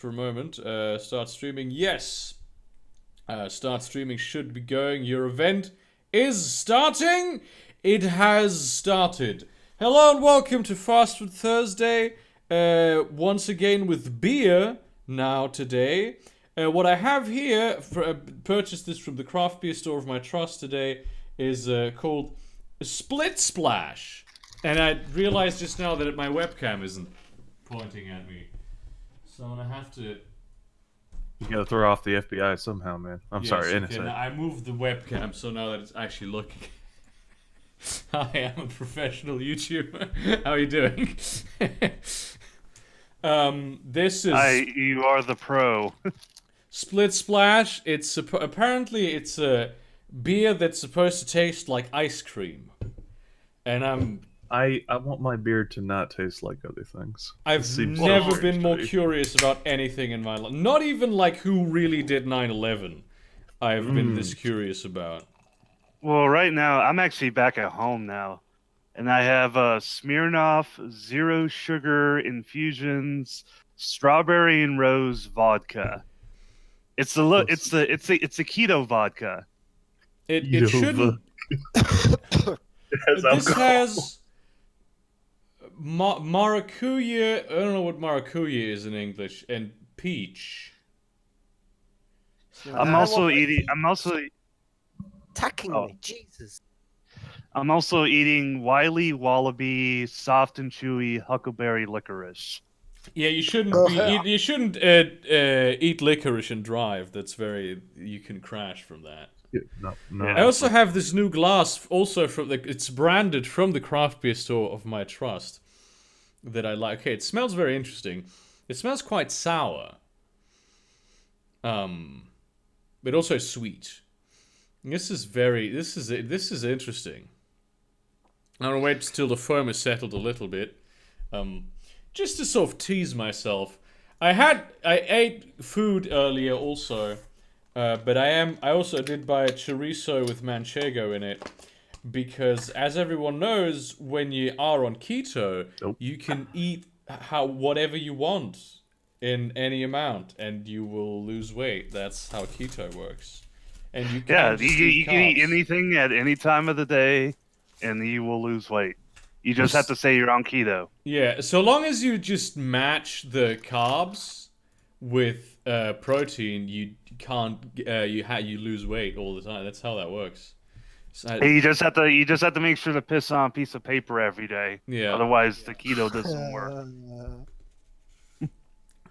for a moment. Start streaming. Yes. Start streaming should be going. Your event is starting. It has started. Hello and welcome to Fast Food Thursday. Once again with beer now today. What I have here, purchased this from the craft beer store of my trust today, is called Split Splash. And I realized just now that my webcam isn't pointing at me. So I'm gonna have to... You gotta throw off the FBI somehow, man. I'm sorry, innocent. Okay, I moved the webcam so now that it's actually looking... Hi, I'm a professional YouTuber. How are you doing? This is... You are the pro. Split Splash. It's apparently it's a beer that's supposed to taste like ice cream. And I want my beer to not taste like other things. I've never been more curious about anything in my life. Not even like who really did 9/11. I've been this curious about. Well, right now, I'm actually back at home now. And I have Smirnoff Zero Sugar Infusions Strawberry and Rose Vodka. It's a keto vodka. It shouldn't... This has... maracuja, I don't know what maracuja is in English, and peach. So I'm also attacking me, Jesus. I'm also eating Wiley Wallaby Soft and Chewy Huckleberry Licorice. Yeah, you shouldn't you shouldn't eat licorice and drive. That's very... You can crash from that. No. I also have this new glass, also from it's branded from the craft beer store of my trust, that I like. Okay, it smells very interesting. It smells quite sour, but also sweet. This is interesting. I'm gonna wait till the foam is settled a little bit, just to sort of tease myself. I ate food earlier also. But I also did buy a chorizo with manchego in it, because as everyone knows, when you are on keto, you can eat whatever you want in any amount, and you will lose weight. That's how keto works. And you can you can eat anything at any time of the day, and you will lose weight. You just have to say you're on keto. Yeah, so long as you just match the carbs with protein, you can't you lose weight all the time. That's how that works. So You just have to make sure to piss on a piece of paper every day. Yeah. Otherwise, the keto doesn't work.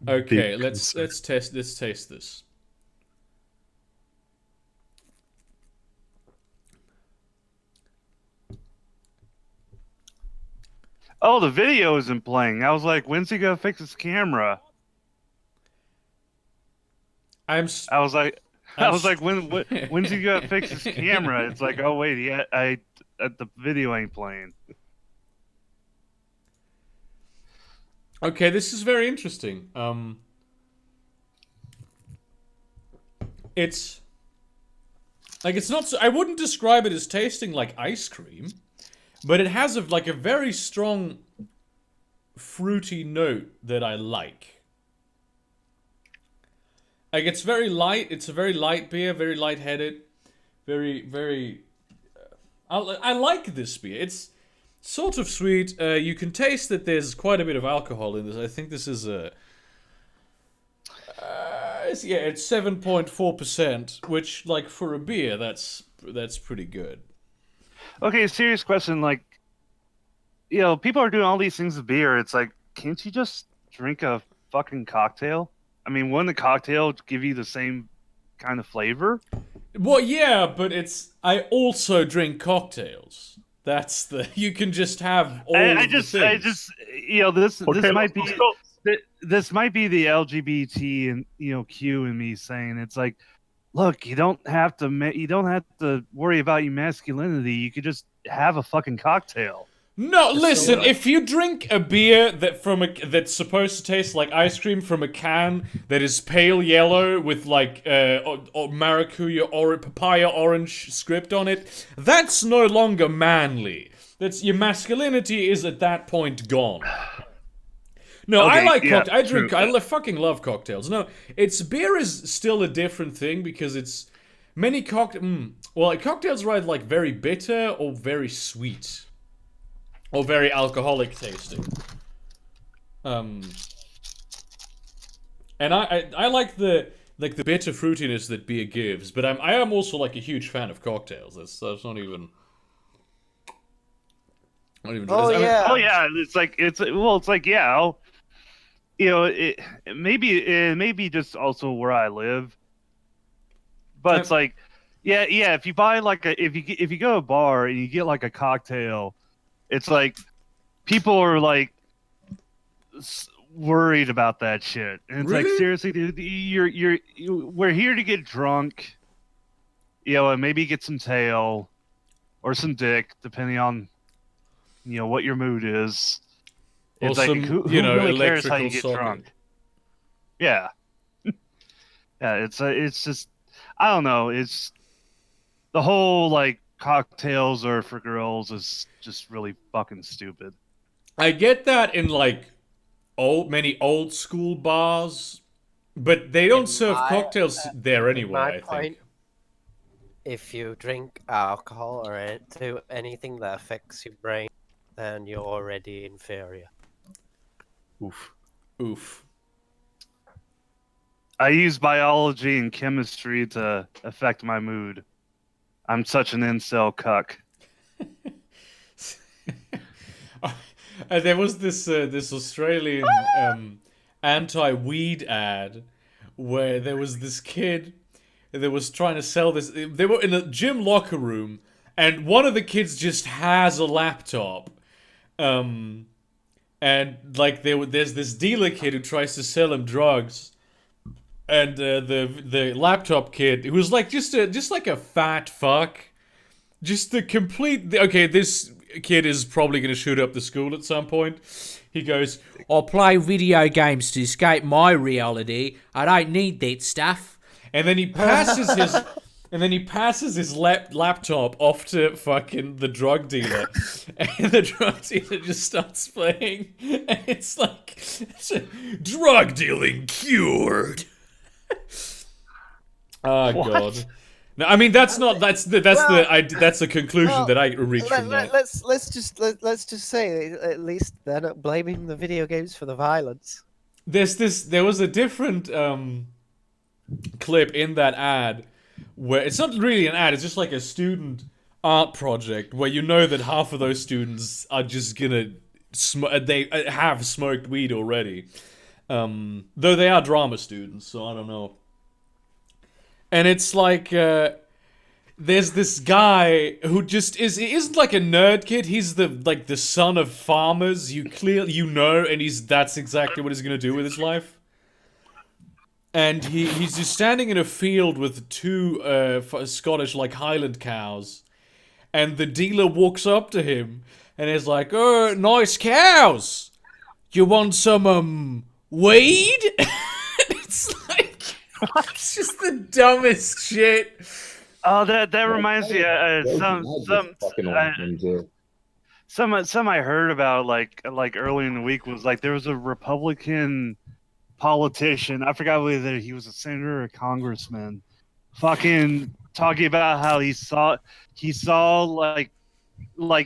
Okay, let's taste this. Oh, the video isn't playing. I was like, when's he gonna fix his camera? I was like, when's he gonna fix his camera? It's like, oh wait, the video ain't playing. Okay, this is very interesting. It's not. I wouldn't describe it as tasting like ice cream, but it has a very strong fruity note that I like. Like, it's very light. It's a very light beer, very light-headed, very. I like this beer. It's sort of sweet. You can taste that there's quite a bit of alcohol in this. I think this is a. It's 7.4%, which, like, for a beer, that's pretty good. Okay, serious question. Like, people are doing all these things with beer. It's like, can't you just drink a fucking cocktail? I mean, wouldn't the cocktail give you the same kind of flavor? Well, yeah, but I also drink cocktails. That's you can just have all the things. This might be the LGBT and Q in me saying it's like, look, you don't have to worry about your masculinity. You could just have a fucking cocktail. No, listen, if you drink a beer that's supposed to taste like ice cream from a can that is pale yellow with like maracuja or papaya orange script on it, that's no longer manly. Your masculinity is at that point gone. No, I Okay, like yeah, I drink. true. Fucking love cocktails. No, it's beer is still a different thing because it's many well, cocktails are either like very bitter or very sweet, or very alcoholic tasting. Um, and I like the bitter fruitiness that beer gives, but I am also like a huge fan of cocktails. That's not even. Not even Oh I mean, yeah. Oh yeah, it's like yeah, it may be just also where I live, but it's like yeah, if you buy like if you go to a bar and you get like a cocktail, it's like people are like worried about that shit, and it's like Really? seriously, dude, we're here to get drunk, and maybe get some tail or some dick, depending on what your mood is. or It's like some who really cares how electrical you get socket. drunk? Yeah, yeah. It's just I don't know. It's the whole like cocktails are for girls is just really fucking stupid. I get that in like many old school bars, but they don't In serve my cocktails there in my anyway, I point, think. if you drink alcohol or do anything that affects your brain, then you're already inferior. Oof. Oof. I use biology and chemistry to affect my mood. I'm such an incel cuck. There was this Australian anti-weed ad where there was this kid that was trying to sell this. They were in a gym locker room, and one of the kids just has a laptop. And like there's this dealer kid who tries to sell him drugs, and the laptop kid who's like just like a fat fuck, just the complete. Okay, this kid is probably going to shoot up the school at some point. He goes, "I play video games to escape my reality. I don't need that stuff." And then he passes his. And then he passes his laptop off to fucking the drug dealer. And the drug dealer just starts playing. And it's like, drug dealing cured. Oh, God. No, I mean that's the conclusion that I reached from that. Let's just say at least they're not blaming the video games for the violence. There was a different clip in that ad where it's not really an ad, it's just like a student art project where you know that half of those students are just gonna they have smoked weed already, though they are drama students, so I don't know. And it's like there's this guy who just he isn't like a nerd kid. He's the son of farmers. And that's exactly what he's gonna do with his life. And he's just standing in a field with two Scottish like Highland cows, and the dealer walks up to him and is like, "Oh, nice cows. You want some weed?" It's like it's just the dumbest shit. Oh, that reminds me. Some I heard about like early in the week was like there was a Republican politician. I forgot whether he was a senator or a congressman. Fucking talking about how he saw like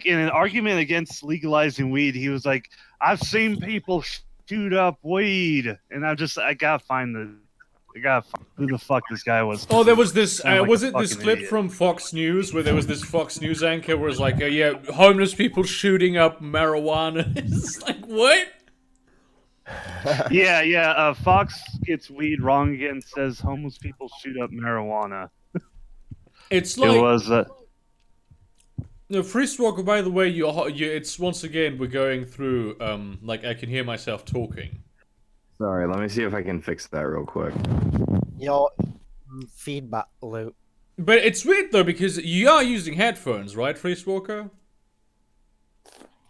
in an argument against legalizing weed. He was like, "I've seen people shoot up weed," and I gotta find who the fuck this guy was. Oh, there was this. Sounds like Was a it this fucking clip idiot. from Fox News where there was this Fox News anchor where it's like, yeah, homeless people shooting up marijuana. It's like, what? Yeah. Fox gets weed wrong again. Says homeless people shoot up marijuana. It's like It was no, Freeze Walker. By the way, it's once again we're going through. Like I can hear myself talking. Sorry, let me see if I can fix that real quick. Your feedback loop. But it's weird though because you are using headphones, right, Freeze Walker?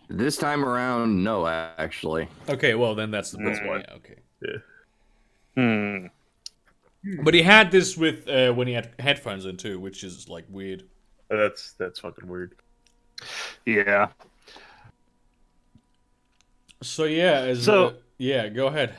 This time around, no, actually. Okay, well then that's why. Yeah, okay. Hmm. But he had this with when he had headphones in too, which is like weird. That's fucking weird. Yeah. So yeah, Yeah, go ahead.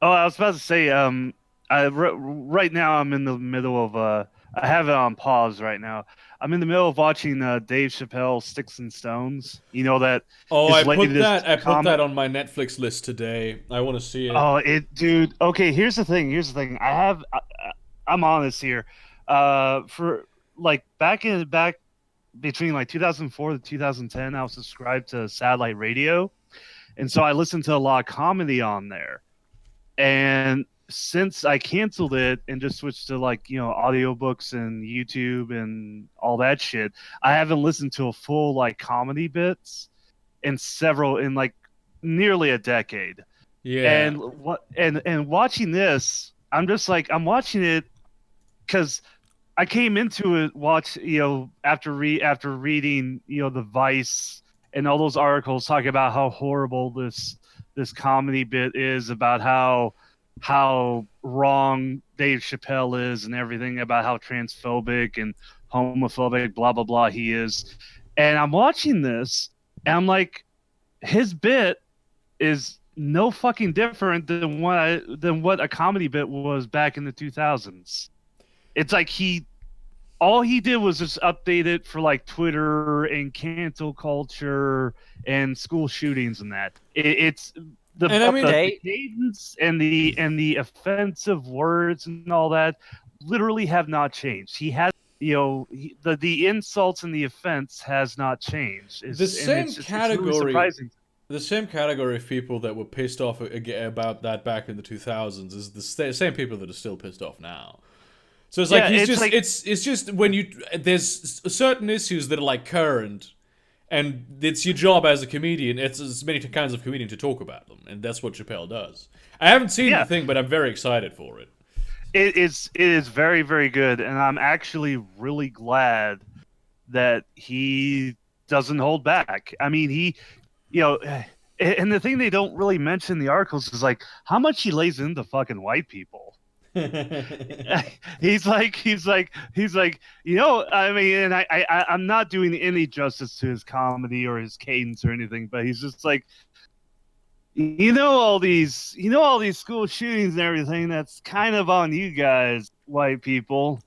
Oh, I was about to say, right now I'm in the middle of I have it on pause right now. I'm in the middle of watching Dave Chappelle Sticks and Stones. You know that Oh, his I put latest that. I put comment. that on my Netflix list today. I want to see it. Oh, dude. Okay, here's the thing. I'm honest here. For like back between like 2004 to 2010, I was subscribed to satellite radio, and so I listened to a lot of comedy on there. And since I canceled it and just switched to like, audiobooks and YouTube and all that shit, I haven't listened to a full like comedy bits in like nearly a decade. Yeah. And watching this, I'm just like I'm watching it because I came into it after reading the Vice and all those articles talking about how horrible this comedy bit is, about how wrong Dave Chappelle is and everything, about how transphobic and homophobic blah blah blah he is. And I'm watching this and I'm like, his bit is no fucking different than what a comedy bit was back in the 2000s. It's like all he did was just update it for like Twitter and cancel culture and school shootings and that. It's the And I mean, the cadence and the offensive words and all that literally have not changed. He has, the insults and the offense has not changed. the same It's category. really surprising. The same category of people that were pissed off about that back in the 2000s is the same people that are still pissed off now. So it's like it's just when there's certain issues that are like current, and it's your job as a comedian. It's as many kinds of comedian to talk about them, and that's what Chappelle does. I haven't seen the thing, but I'm very excited for it. It is very, very good, and I'm actually really glad that he doesn't hold back. I mean, and the thing they don't really mention in the articles is like how much he lays into fucking white people. he's like, I mean, and I'm not doing any justice to his comedy or his cadence or anything, but he's just like, all these school shootings and everything, that's kind of on you guys, white people.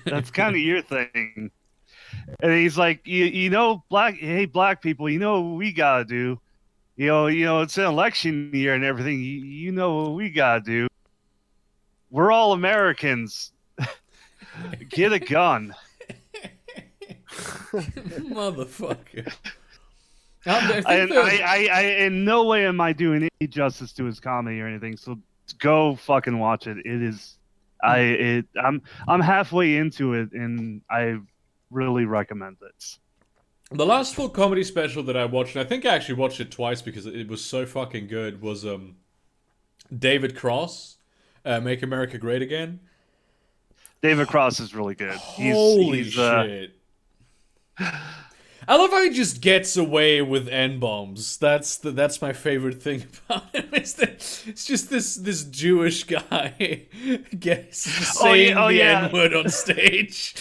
That's kind of your thing. And he's like, black people, you know what we gotta do. It's an election year and everything. You know what we gotta do. We're all Americans. Get a gun. Motherfucker. I in no way am I doing any justice to his comedy or anything. So go fucking watch it. It is, I'm halfway into it and I really recommend it. The last full comedy special that I watched, and I think I actually watched it twice because it was so fucking good, was David Cross, Make America Great Again. David Cross is really good. Holy shit. I love how he just gets away with N-bombs. That's my favorite thing about him. It's just this Jewish guy saying the N-word on stage.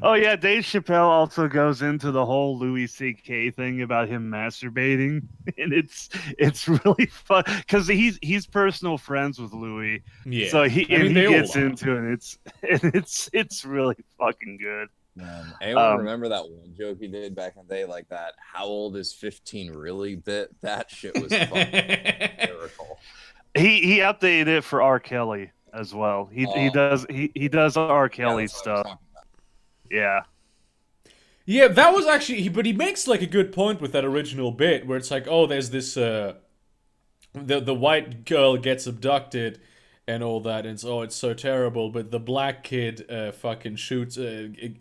Oh yeah, Dave Chappelle also goes into the whole Louis C.K. thing about him masturbating, and it's really fun because he's personal friends with Louis. Yeah, so he gets into it. It's really fucking good. Man, anyone remember that one joke he did back in the day, like that "How old is 15 really?" bit? That shit was fucking hysterical. He updated it for R. Kelly as well. He does R. Kelly stuff. Yeah. Yeah, that was actually, but he makes like a good point with that original bit where it's like, oh, there's this the white girl gets abducted and all that, and it's so terrible, but the black kid fucking shoots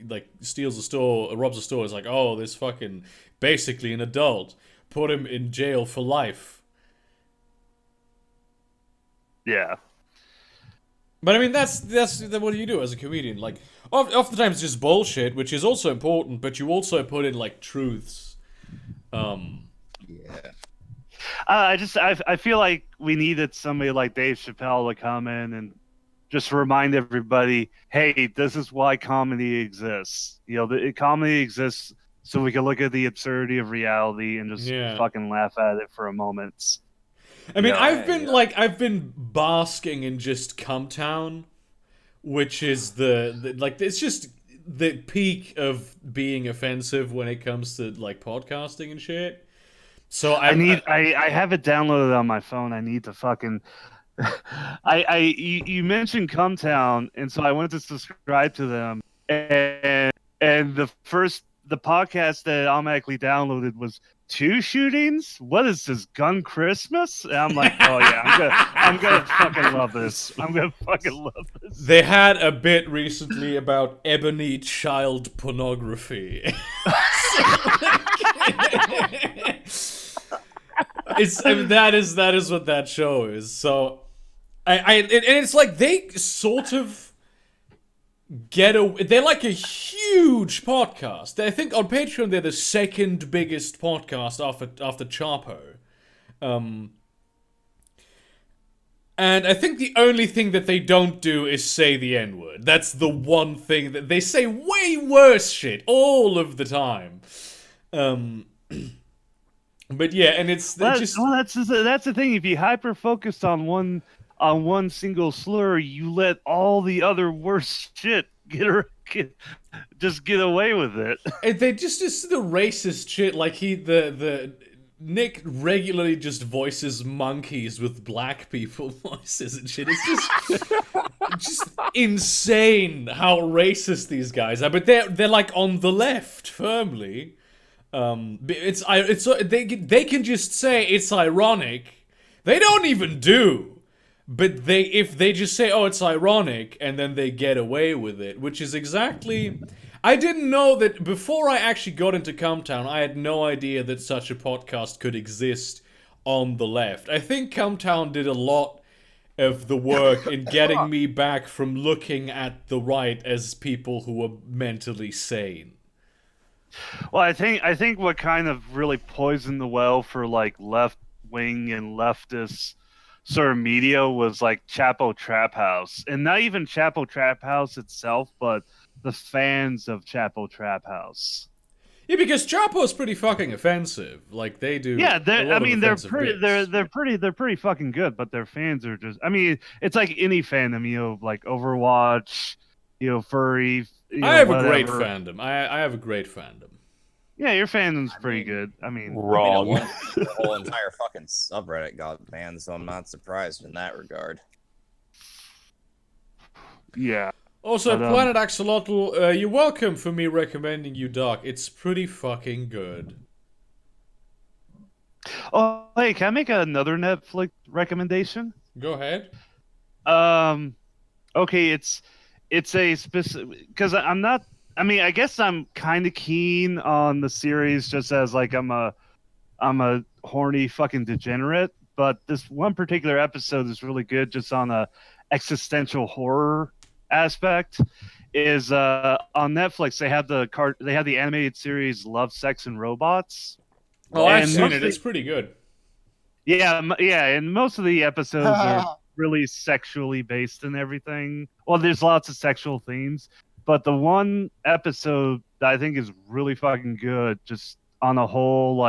like steals a store, robs a store. It's like, oh, this fucking basically an adult, put him in jail for life. Yeah. But I mean, that's what do you do as a comedian? Like, oftentimes it's just bullshit, which is also important, but you also put in like truths. Yeah. I feel like we needed somebody like Dave Chappelle to come in and just remind everybody, hey, this is why comedy exists. Comedy exists so we can look at the absurdity of reality and just fucking laugh at it for a moment. I mean, Yeah, I've been basking in just Cumtown, which is the like it's just the peak of being offensive when it comes to like podcasting and shit. So I have it downloaded on my phone. I need to fucking you mentioned Cumtown, and so I went to subscribe to them, and the podcast that automatically downloaded was two shootings. What is this, gun Christmas? And I'm like, oh yeah, I'm gonna fucking love this. I'm gonna fucking love this. they had a bit recently about ebony child pornography. I mean, that is what that show is. So and it's like they sort of they're like a huge podcast. I think on Patreon they're the second biggest podcast after Chapo. And I think the only thing that they don't do is say the N-word. That's the one thing that they say way worse shit all of the time. But yeah, and that's the thing. If you hyper focus on one single slur, you let all the other worse shit get away with it. And they just the racist shit. Like the Nick regularly just voices monkeys with black people voices and shit. It's just insane how racist these guys are. But they're like on the left firmly. They can just say it's ironic. They don't even do. But if they just say, oh, it's ironic, and then they get away with it, which is exactly... I didn't know that before I actually got into Cumtown, I had no idea that such a podcast could exist on the left. I think Cumtown did a lot of the work in getting me back from looking at the right as people who were mentally sane. Well, I think what kind of really poisoned the well for like left wing and leftist sort of media was like Chapo Trap House, and not even Chapo Trap House itself, but the fans of Chapo Trap House. Yeah, because Chapo's pretty fucking offensive. Like they do. Yeah, they're pretty fucking good, but their fans are just. I mean, it's like any fandom, like Overwatch, furry. I have a great fandom. I have a great fandom. Yeah, your fandom's pretty good. I mean, Wrong. The whole entire fucking subreddit got banned, so I'm not surprised in that regard. Yeah. Also, Planet Axolotl, you're welcome for me recommending you Dark. It's pretty fucking good. Oh, hey, can I make another Netflix recommendation? Go ahead. Okay, it's a specific because I'm not. I mean, I guess I'm kind of keen on the series just as like I'm a horny fucking degenerate, but this one particular episode is really good just on a existential horror aspect. Is on Netflix they have the animated series Love, Sex, and Robots. Oh, I've seen it. It's pretty good. Yeah, and most of the episodes are really sexually based and everything. Well, there's lots of sexual themes, but the one episode that I think is really fucking good, just on a whole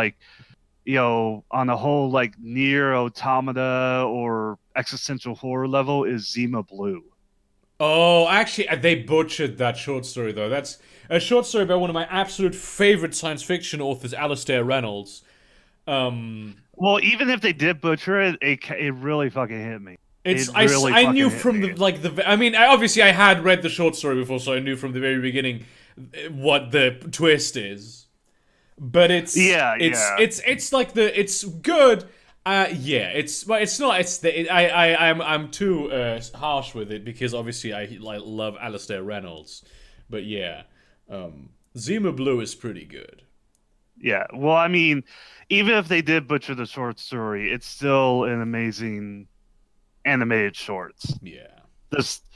near automata or existential horror level, is Zima Blue. Oh, actually, they butchered that short story, though. That's a short story by one of my absolute favorite science fiction authors, Alastair Reynolds. Well, even if they did butcher it, it really fucking hit me. I knew from I mean, obviously I had read the short story before, so I knew from the very beginning what the twist is. But it's good. I'm too harsh with it because obviously I love Alastair Reynolds. But yeah, Zima Blue is pretty good. Yeah, well, I mean, even if they did butcher the short story, it's still an amazing animated shorts. Yeah. Just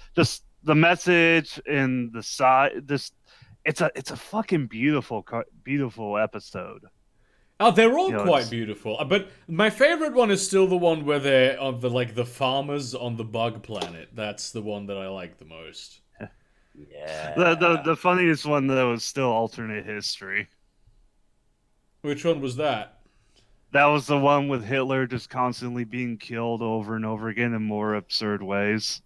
the message and the side. It's a fucking beautiful episode. Oh, they're all quite beautiful. But my favorite one is still the one where they're on the farmers on the bug planet. That's the one that I like the most. Yeah. The funniest one though is still alternate history. Which one was that? That was the one with Hitler just constantly being killed over and over again in more absurd ways.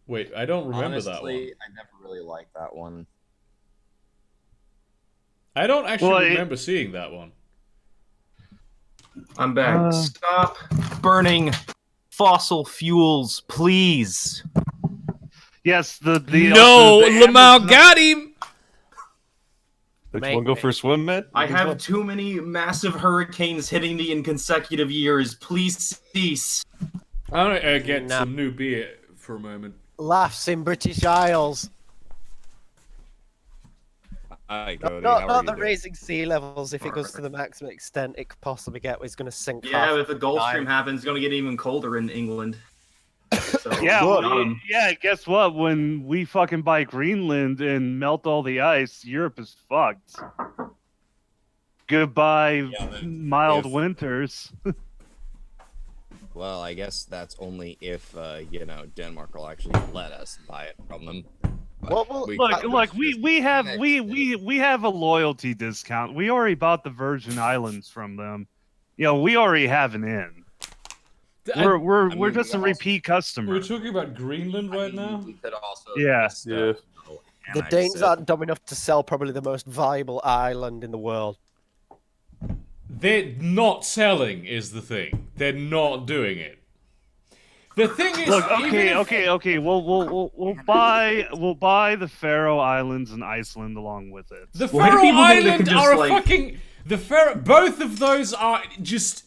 Wait, I don't remember that one. Honestly, I never really liked that one. I don't actually Well, remember seeing that one. I'm back. Stop burning fossil fuels, please. Yes, the No, the Lamau Amazon- got him! Which one go for a swim, Matt? I have too many massive hurricanes hitting me in consecutive years. Please cease. I'm gonna get No. some new beer for a moment. Laughs in British Isles. Hi, Cody. Not, How are not you the doing? raising sea levels. If it goes to the maximum extent it could possibly get, it's going to sink. Yeah, half if the Gulf the Stream time. happens, it's going to get even colder in England. So, Yeah, got well, 'em. yeah. Guess what? When we fucking buy Greenland and melt all the ice, Europe is fucked. Goodbye, Yeah, then mild if- winters. Well, I guess that's only if Denmark will actually let us buy it from them. But Well, well, we Look, can't look, just we have annex we it. have a loyalty discount. We already bought the Virgin Islands from them. You know, we already have an in. We're I we're mean, just a we also- repeat customer. We're talking about Greenland I right mean, now? we could also Yeah. just, Yeah. The annex Danes it. aren't dumb enough to sell probably the most valuable island in the world. They're not selling is the thing. They're not doing it. The thing is, Look, even okay, if- okay. We'll buy the Faroe Islands and Iceland along with it. The Why do Faroe people think they Island can just, are a like- fucking both of those are just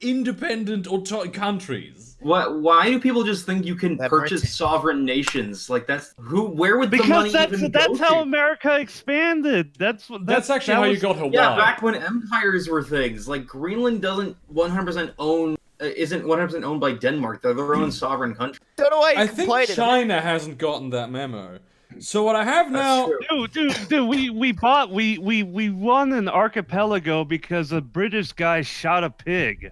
independent countries. Why do people just think you can They're purchase British. sovereign nations? Like that's who? Where would the money Because even that's go how to? America expanded. That's Actually that how you was- got Hawaii. Yeah, back when empires were things, like Greenland doesn't 100% own, isn't 100% owned by Denmark. They're their own sovereign country. Don't know why you I think complaining. China hasn't gotten that memo. So what I have now, true. Dude, we won an archipelago because a British guy shot a pig.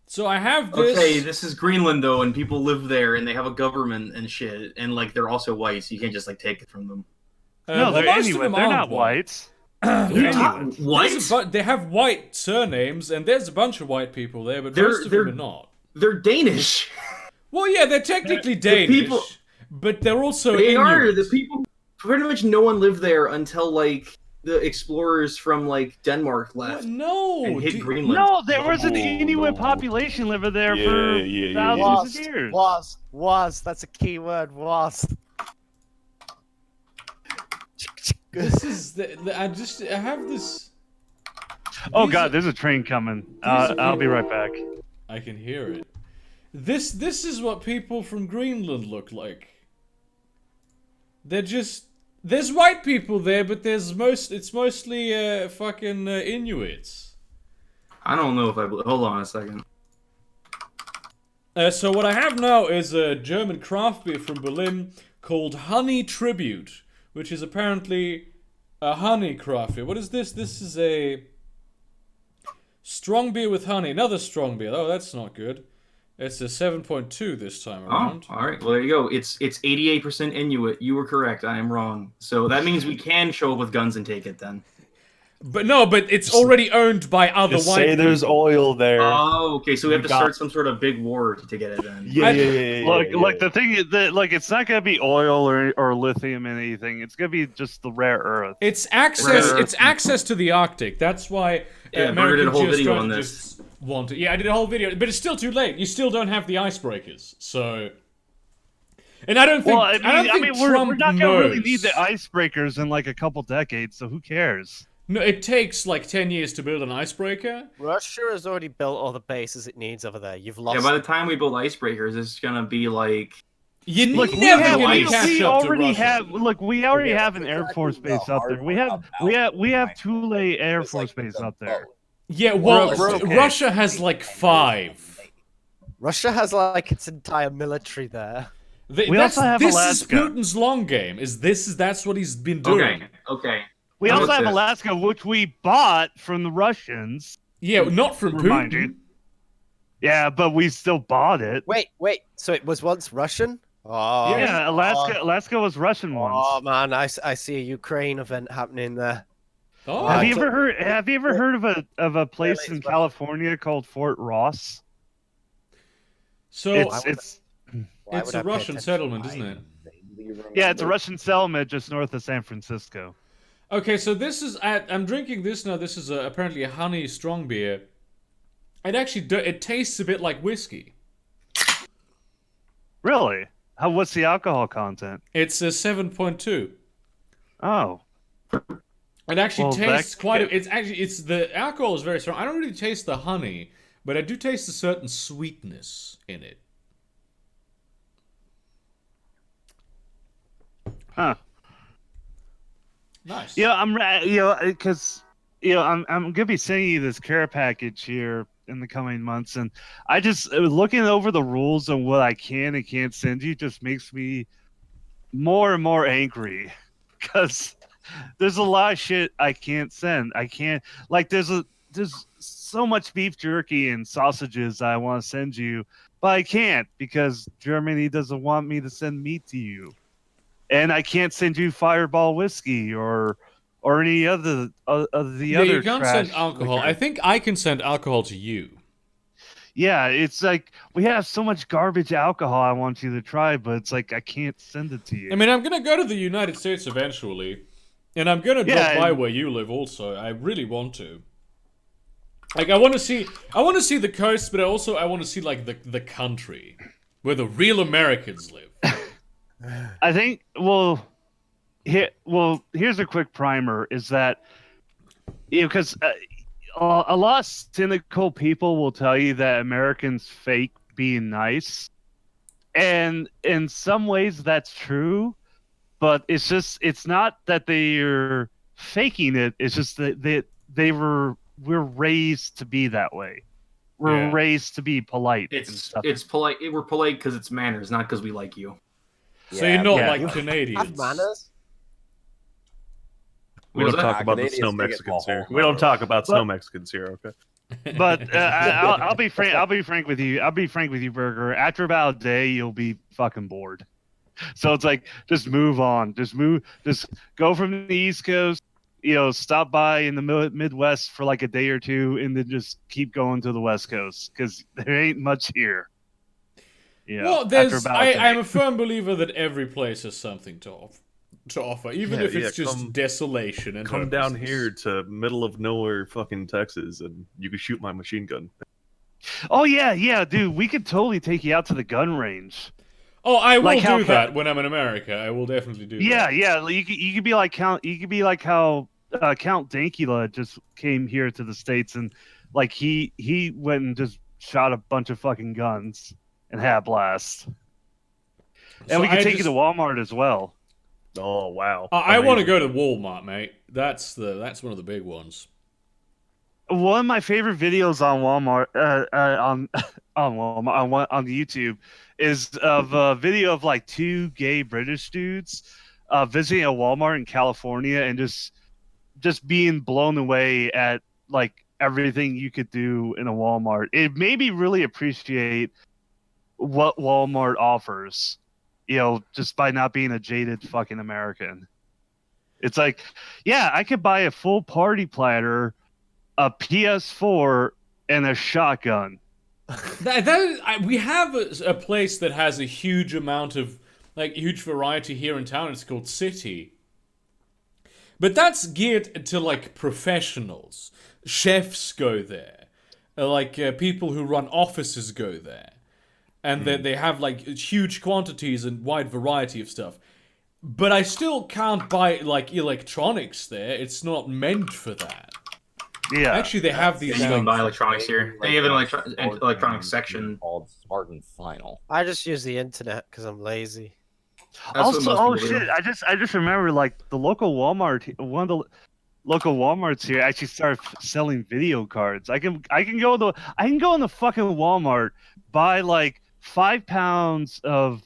so I have this. Okay, this is Greenland though, and people live there, and they have a government and shit, and like they're also white, so you can't just like take it from them. No, well, they're most of Inuit. them They're aren't not whites. What? There's they have white surnames, and there's a bunch of white people there, but They're- most of them they're- are not. They're Danish. Well, yeah, they're technically Danish, people- but they're also They are Inuit. the people. Pretty much no one lived there until like the explorers from like Denmark left What? No, and hit do- Greenland. No, there was an No, Inuit no. population living there Yeah, for yeah, thousands Was, of years. was. That's a key word. Was. This is I have this. Oh these god, are- there's a train coming. are I'll be right back. I can hear it. This is what people from Greenland look like. They're just there's white people there, but it's mostly fucking Inuits. I don't know if I. Hold on a second. So what I have now is a German craft beer from Berlin called Honey Tribute, which is apparently a honey craft beer. What is this? This is a strong beer with honey. Another strong beer. Oh, that's not good. It's a 7.2 this time Oh, around. all right. Well, there you go. It's 88% Inuit. You were correct. I am wrong. So that means we can show up with guns and take it then. But it's already owned by other Just white say there's people. oil there. Oh, okay. So we have to got- start some sort of big war to get it then. yeah, yeah, yeah, yeah. Look, yeah. like the thing is that like it's not gonna be oil or lithium and anything. It's gonna be just the rare earth. It's access. Rare. It's access to the Arctic. That's why Yeah, Burger did a whole video on geostrategists want it. Yeah, I did a whole video, but it's still too late. You still don't have the icebreakers, so. And I don't think. Well, I don't think mean, we're Trump not gonna really knows. need the icebreakers in like a couple decades. So who cares? No, it takes like 10 years to build an icebreaker. Russia has already built all the bases it needs over there. You've lost. Yeah, by the time we build icebreakers, it's gonna be like. You're Look, we never have, gonna we, catch we up to already Russia. have. Look, we already Yeah, have an that's Air exactly Force the base up hard there. We part have about we have it. Tule Air It's Force like base the up there. boat. Yeah, well, We're okay. Russia has like 5. Russia has like its entire military there. We also have this Alaska. is Putin's long game. That's what he's been doing. Okay. We How also about have this? Alaska, which we bought from the Russians. Yeah, not from Remind Putin. you. Yeah, but we still bought it. Wait. So it was once Russian? Oh. Yeah, Alaska was Russian once. Oh man, I see a Ukraine event happening there. Oh, Have Right. you ever heard? Have you ever heard of a place it's in Russian. California called Fort Ross? so It's Why it's would a I pay Russian attention? settlement, isn't it? yeah, it's a Russian settlement just north of San Francisco. Okay, so this is I'm drinking this now. This is apparently a honey strong beer. It actually it tastes a bit like whiskey. Really? What's the alcohol content? It's a 7.2. Oh, It actually Well, tastes that- quite. It's the alcohol is very strong. I don't really taste the honey, but I do taste a certain sweetness in it. huh. Nice. Yeah, because I'm gonna be sending you this care package here in the coming months, and I just looking over the rules on what I can and can't send you just makes me more and more angry because there's a lot of shit I can't send. I can't like there's so much beef jerky and sausages I want to send you, but I can't because Germany doesn't want me to send meat to you, and I can't send you Fireball whiskey or any other of the Yeah, other. you can't trash send alcohol. liquor. I think I can send alcohol to you. Yeah, it's like we have so much garbage alcohol I want you to try, but it's like I can't send it to you. I mean, I'm gonna go to the United States eventually, and I'm gonna drop Yeah, by and- where you live. Also, I really want to. Like, I want to see the coast, but I want to see like the country where the real Americans live. I think here's a quick primer is that because a lot of cynical people will tell you that Americans fake being nice, and in some ways that's true, but it's not that they're faking it. It's just that we're raised to be that way. We're Yeah. raised to be polite. and It's stuff. polite. We're polite because it's manners, not because we like you. So you're not yeah. like Have Canadians. manners? We don't was that? talk about the Canadians snow take it Mexicans to a here. whole We don't nother talk about But- snow Mexicans here, okay? But I'll be frank. I'll be frank with you. I'll be frank with you, Burger. After about a day, you'll be fucking bored. So it's like, just move on. Just go from the East Coast. Stop by in the Midwest for like a day or two, and then just keep going to the West Coast because there ain't much here. Well, I'm a firm believer that every place has something to offer, even Yeah, if it's yeah, just desolation and Come down hopelessness. here to middle of nowhere, fucking Texas, and you can shoot my machine gun. Oh yeah, dude. We could totally take you out to the gun range. Oh, I will Like how do that when I'm in America. I will definitely do Yeah, that. yeah. You could be like Count. You could be like how Count Dankula just came here to the States, and like he went and just shot a bunch of fucking guns and had a blast. And So we could I take you just- to Walmart as well. Oh wow! I want to Amazing. go to Walmart, mate. That's one of the big ones. One of my favorite videos on Walmart, on Walmart, on YouTube, is of a video of like two gay British dudes visiting a Walmart in California and just being blown away at like everything you could do in a Walmart. It made me really appreciate what Walmart offers, just by not being a jaded fucking American. It's like, yeah, I could buy a full party platter, a PS4, and a shotgun. We have a place that has a huge amount of huge variety here in town. It's called City, but that's geared to like professionals. Chefs go there, people who run offices go there, and they have like huge quantities and wide variety of stuff. But I still can't buy like electronics there. It's not meant for that. Yeah. Actually, they have these. You can like- buy electronics here. They have an electronics section. called Spartan Final. I just use the internet because I'm lazy. That's what Also, most people do. shit! I just remember like the local Walmart, one of the local WalMarts here actually started selling video cards. I can go in the fucking Walmart, buy like 5 pounds of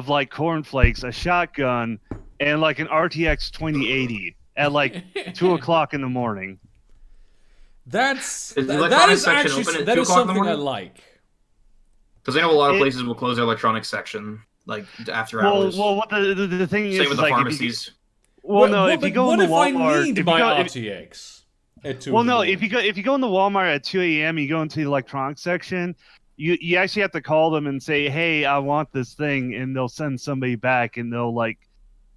like cornflakes, a shotgun, and like an RTX 2080 at like 2:00 in the morning. That's Is the that electronics is section actually open at that 2 is o'clock in the something I morning? like. Because I know a lot of It- places will close their electronics section like after Well, hours. what the thing Same is with the like pharmacies. Well, no, if you go in the what if I Walmart, need if my you go, RTX at 2 well, in the no, morning? if you go in the Walmart at 2 a.m., you go into the electronics section. You actually have to call them and say, "Hey, I want this thing," and they'll send somebody back, and they'll like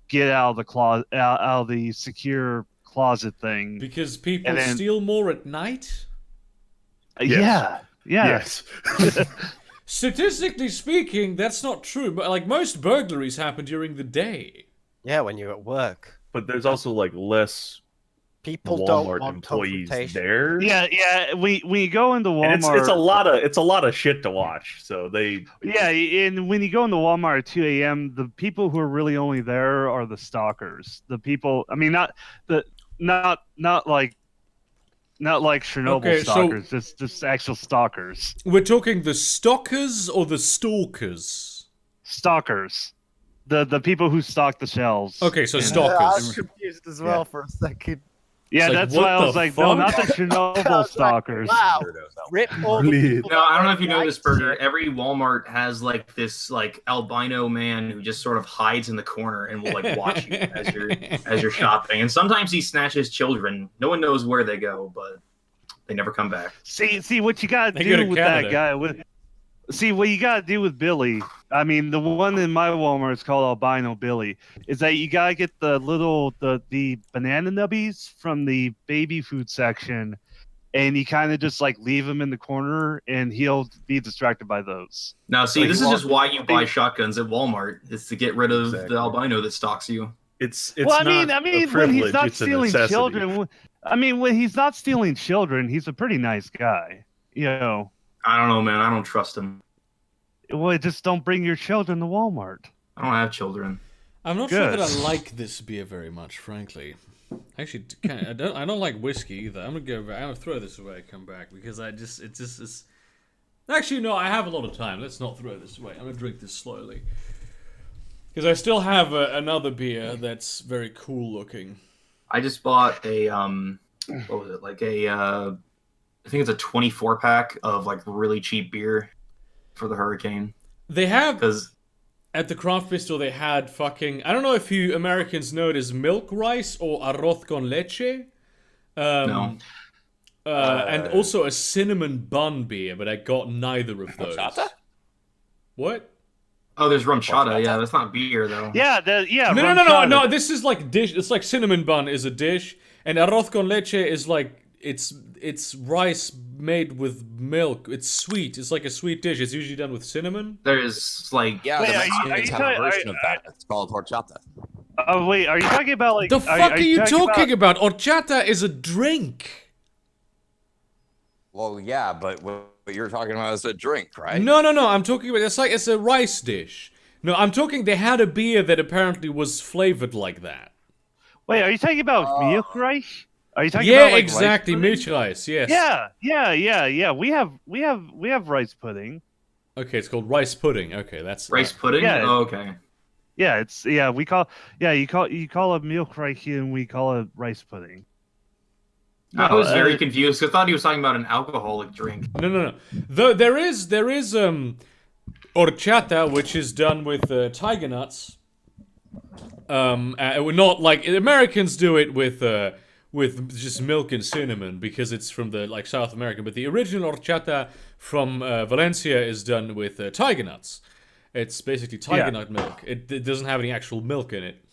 get out of the out of the secure closet thing. Because people and then- steal more at night? Yeah. Yes. Statistically speaking, that's not true. But like most burglaries happen during the day. Yeah, when you're at work. But there's also like less People don't Walmart want employees confrontation. there. Yeah. When you go into Walmart, And it's a lot of shit to watch. So they Yeah, and when you go into Walmart at 2 a.m., the people who are really only there are the stalkers. The people, I mean, not like Chernobyl Okay, so- stalkers, just actual stalkers. We're talking the stalkers or the stalkers? Stalkers. The people who stalk the shelves. Okay, so And- stalkers. I was confused as well for a second. Yeah, It's like, that's what why I was the like, no, not fuck? the Chernobyl stalkers. Wow. Rip all the Really? people No, I don't know if you that know this, like Burger. Every Walmart has like this like albino man who just sort of hides in the corner and will like watch you as you're shopping. And sometimes he snatches children. No one knows where they go, but they never come back. See what you gotta They go to do with Canada. that guy. See what you gotta do with Billy. I mean, the one in my Walmart is called Albino Billy. Is that you gotta get the banana nubbies from the baby food section, and you kind of just like leave him in the corner, and he'll be distracted by those. Now, see, Like, this is well, just why you buy shotguns at Walmart. It's to get rid of Exactly. the albino that stalks you. it's Well, I mean, not a when he's privilege, not it's a stealing necessity. children, I mean, when he's not stealing children, he's a pretty nice guy. You know, I don't know, man. I don't trust him. well, just don't bring your children to Walmart. I don't have children. I'm not sure Good. that I like this beer very much, frankly. Actually, I don't like whiskey either. I'm gonna throw this away. Come back because it's. Actually, no. I have a lot of time. Let's not throw this away. I'm gonna drink this slowly because I still have another beer that's very cool looking. I just bought a what was it? Like I think it's a 24 pack of like really cheap beer for the Hurricane. They have Because at the craft beer store. They had fucking. I don't know if you Americans know it as milk rice or arroz con leche. no, And also a cinnamon bun beer, but I got neither of those. Horchata? What? oh, there's rum chata. Yeah, that's not beer though. Yeah, No, rum no. chata. This is like dish. It's like cinnamon bun is a dish, and arroz con leche is like it's rice made with milk. It's sweet. It's like a sweet dish. It's usually done with cinnamon. There's like Yeah, Wait, the are you- Mexicans are have you a version of that. It's called horchata. Oh wait, are you talking about like The fuck are you talking about? about? Horchata is a drink. Well, yeah, but what you're talking about is a drink, right? No. I'm talking about it's a rice dish. No, I'm talking. They had a beer that apparently was flavored like that. Wait, are you talking about milk rice? Are you talking Yeah, about like exactly. rice pudding? Milk rice. Yes. Yeah. We have rice pudding. Okay, it's called rice pudding. Okay, that's rice pudding. Yeah. Oh, okay. Yeah, you call it milk rice here, and we call it rice pudding. I was very uh, confused. 'Cause I thought he was talking about an alcoholic drink. No. Though there is horchata, which is done with tiger nuts. Not like Americans do it with just milk and cinnamon because it's from the like South America. But the original horchata from Valencia is done with tiger nuts. It's basically tiger nut milk. It doesn't have any actual milk in it.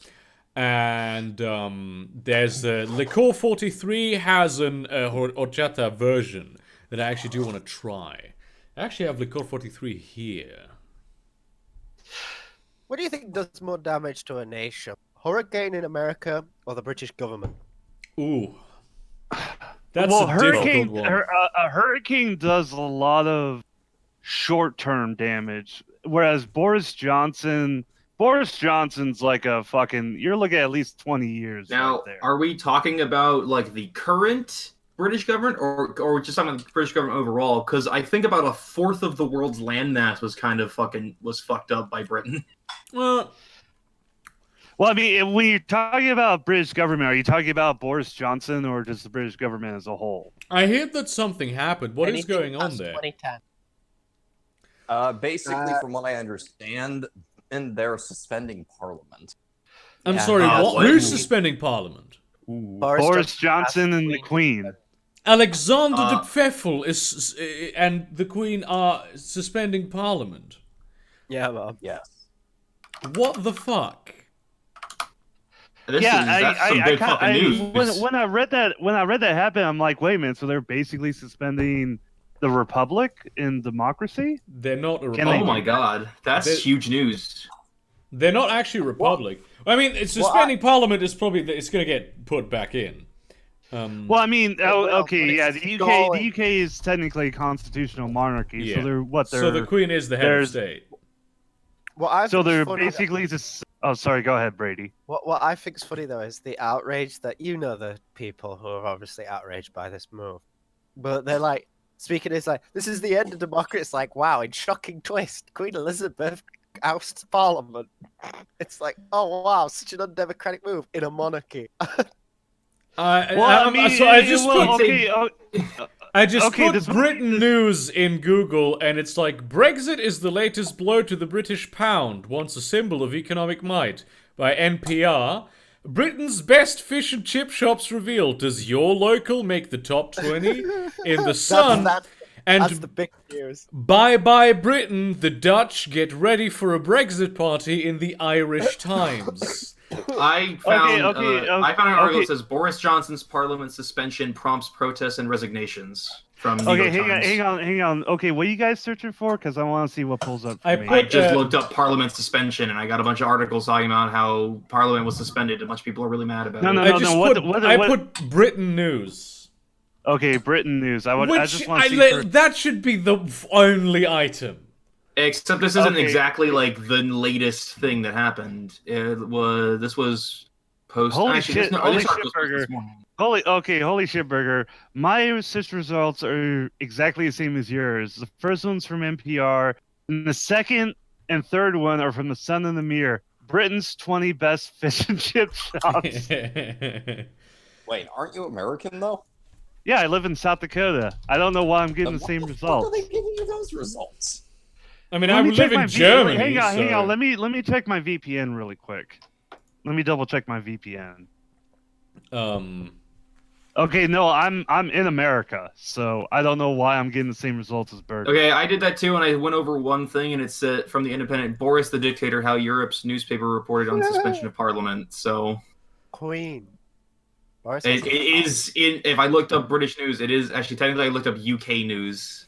And there's Licor 43 has an horchata version that I actually do want to try. I actually have Licor 43 here. What do you think does more damage to a nation? Hurricane in America or the British government? Ooh. That's well, a difficult one. a hurricane does a lot of short-term damage, whereas Boris Johnson's like a fucking. You're looking at least 20 years. Now, right there. are we talking about like the current British government, or just talking about the British government overall? Because I think about a fourth of the world's landmass was fucked up by Britain. Well, Well, I mean, when you're talking about British government, are you talking about Boris Johnson or just the British government as a whole? I hear that something happened. What is Anything going on past there? 2010. Basically, from what I understand, and they're suspending Parliament. I'm Yeah. sorry, Oh, what? what? Who's suspending Parliament? Boris Johnson and the Queen. Alexander de Uh, Pfeffel and the Queen are suspending Parliament. Yeah, man. Yes. What the fuck? That's some big fucking news. When I read that happen, I'm like, wait a minute. So they're basically suspending the Republic in democracy? They're not a Can republic. Oh my god, that's They- huge news. They're not actually a republic. I mean, suspending Parliament is probably it's going to get put back in. Well, I mean, will, okay, but yeah, it's the stalling. UK is technically a constitutional monarchy, Yeah. so they're what they're So the Queen is the head of state. What I so think's they're funny, basically just. Oh, sorry. Go ahead, Brady. what I think's funny though is the outrage that the people who are obviously outraged by this move, but they're like speaking is like this is the end of democracy. It's like wow, in shocking twist, Queen Elizabeth ousts Parliament. It's like oh wow, such an undemocratic move in a monarchy. I just put Okay, this- Britain News in Google, and it's like Brexit is the latest blow to the British pound, once a symbol of economic might, by NPR. Britain's best fish and chip shops revealed. Does your local make the top 20? In the Sun. That's And the big news. bye bye Britain, the Dutch get ready for a Brexit party in the Irish Times. I found okay, I found an article okay. that says Boris Johnson's parliament suspension prompts protests and resignations from New Okay, York Times. hang on. Okay, what are you guys searching for? Because I want to see what pulls up for I me. I put- just looked up parliament suspension and I got a bunch of articles talking about how parliament was suspended. A bunch of people are really mad about No, it. no, I no, just what- I what- put Britain News. Okay, Britain news. I Which just want to see. that should be the only item. Except this isn't Okay. exactly like the latest thing that happened. This was post. Holy actually, shit, this holy article shit, was posted this Burger. morning. Holy shit, Burger. My search results are exactly the same as yours. The first one's from NPR, and the second and third one are from the Sun and the Mirror. Britain's 20 best fish and chip shops. Wait, aren't you American though? Yeah, I live in South Dakota. I don't know why I'm getting Then the what same the results. fuck are they giving you those results? I mean, Let I me live check in my Germany. Hang on, hang so- on. Let me check my VPN really quick. Let me double check my VPN. Okay, no, I'm in America, so I don't know why I'm getting the same results as Burger. Okay, I did that too, and I went over one thing, and it said from the Independent, Boris the dictator, how Europe's newspaper reported on suspension of parliament. So Queen. Boris it is in. If I looked up British news, it is actually technically I looked up UK news.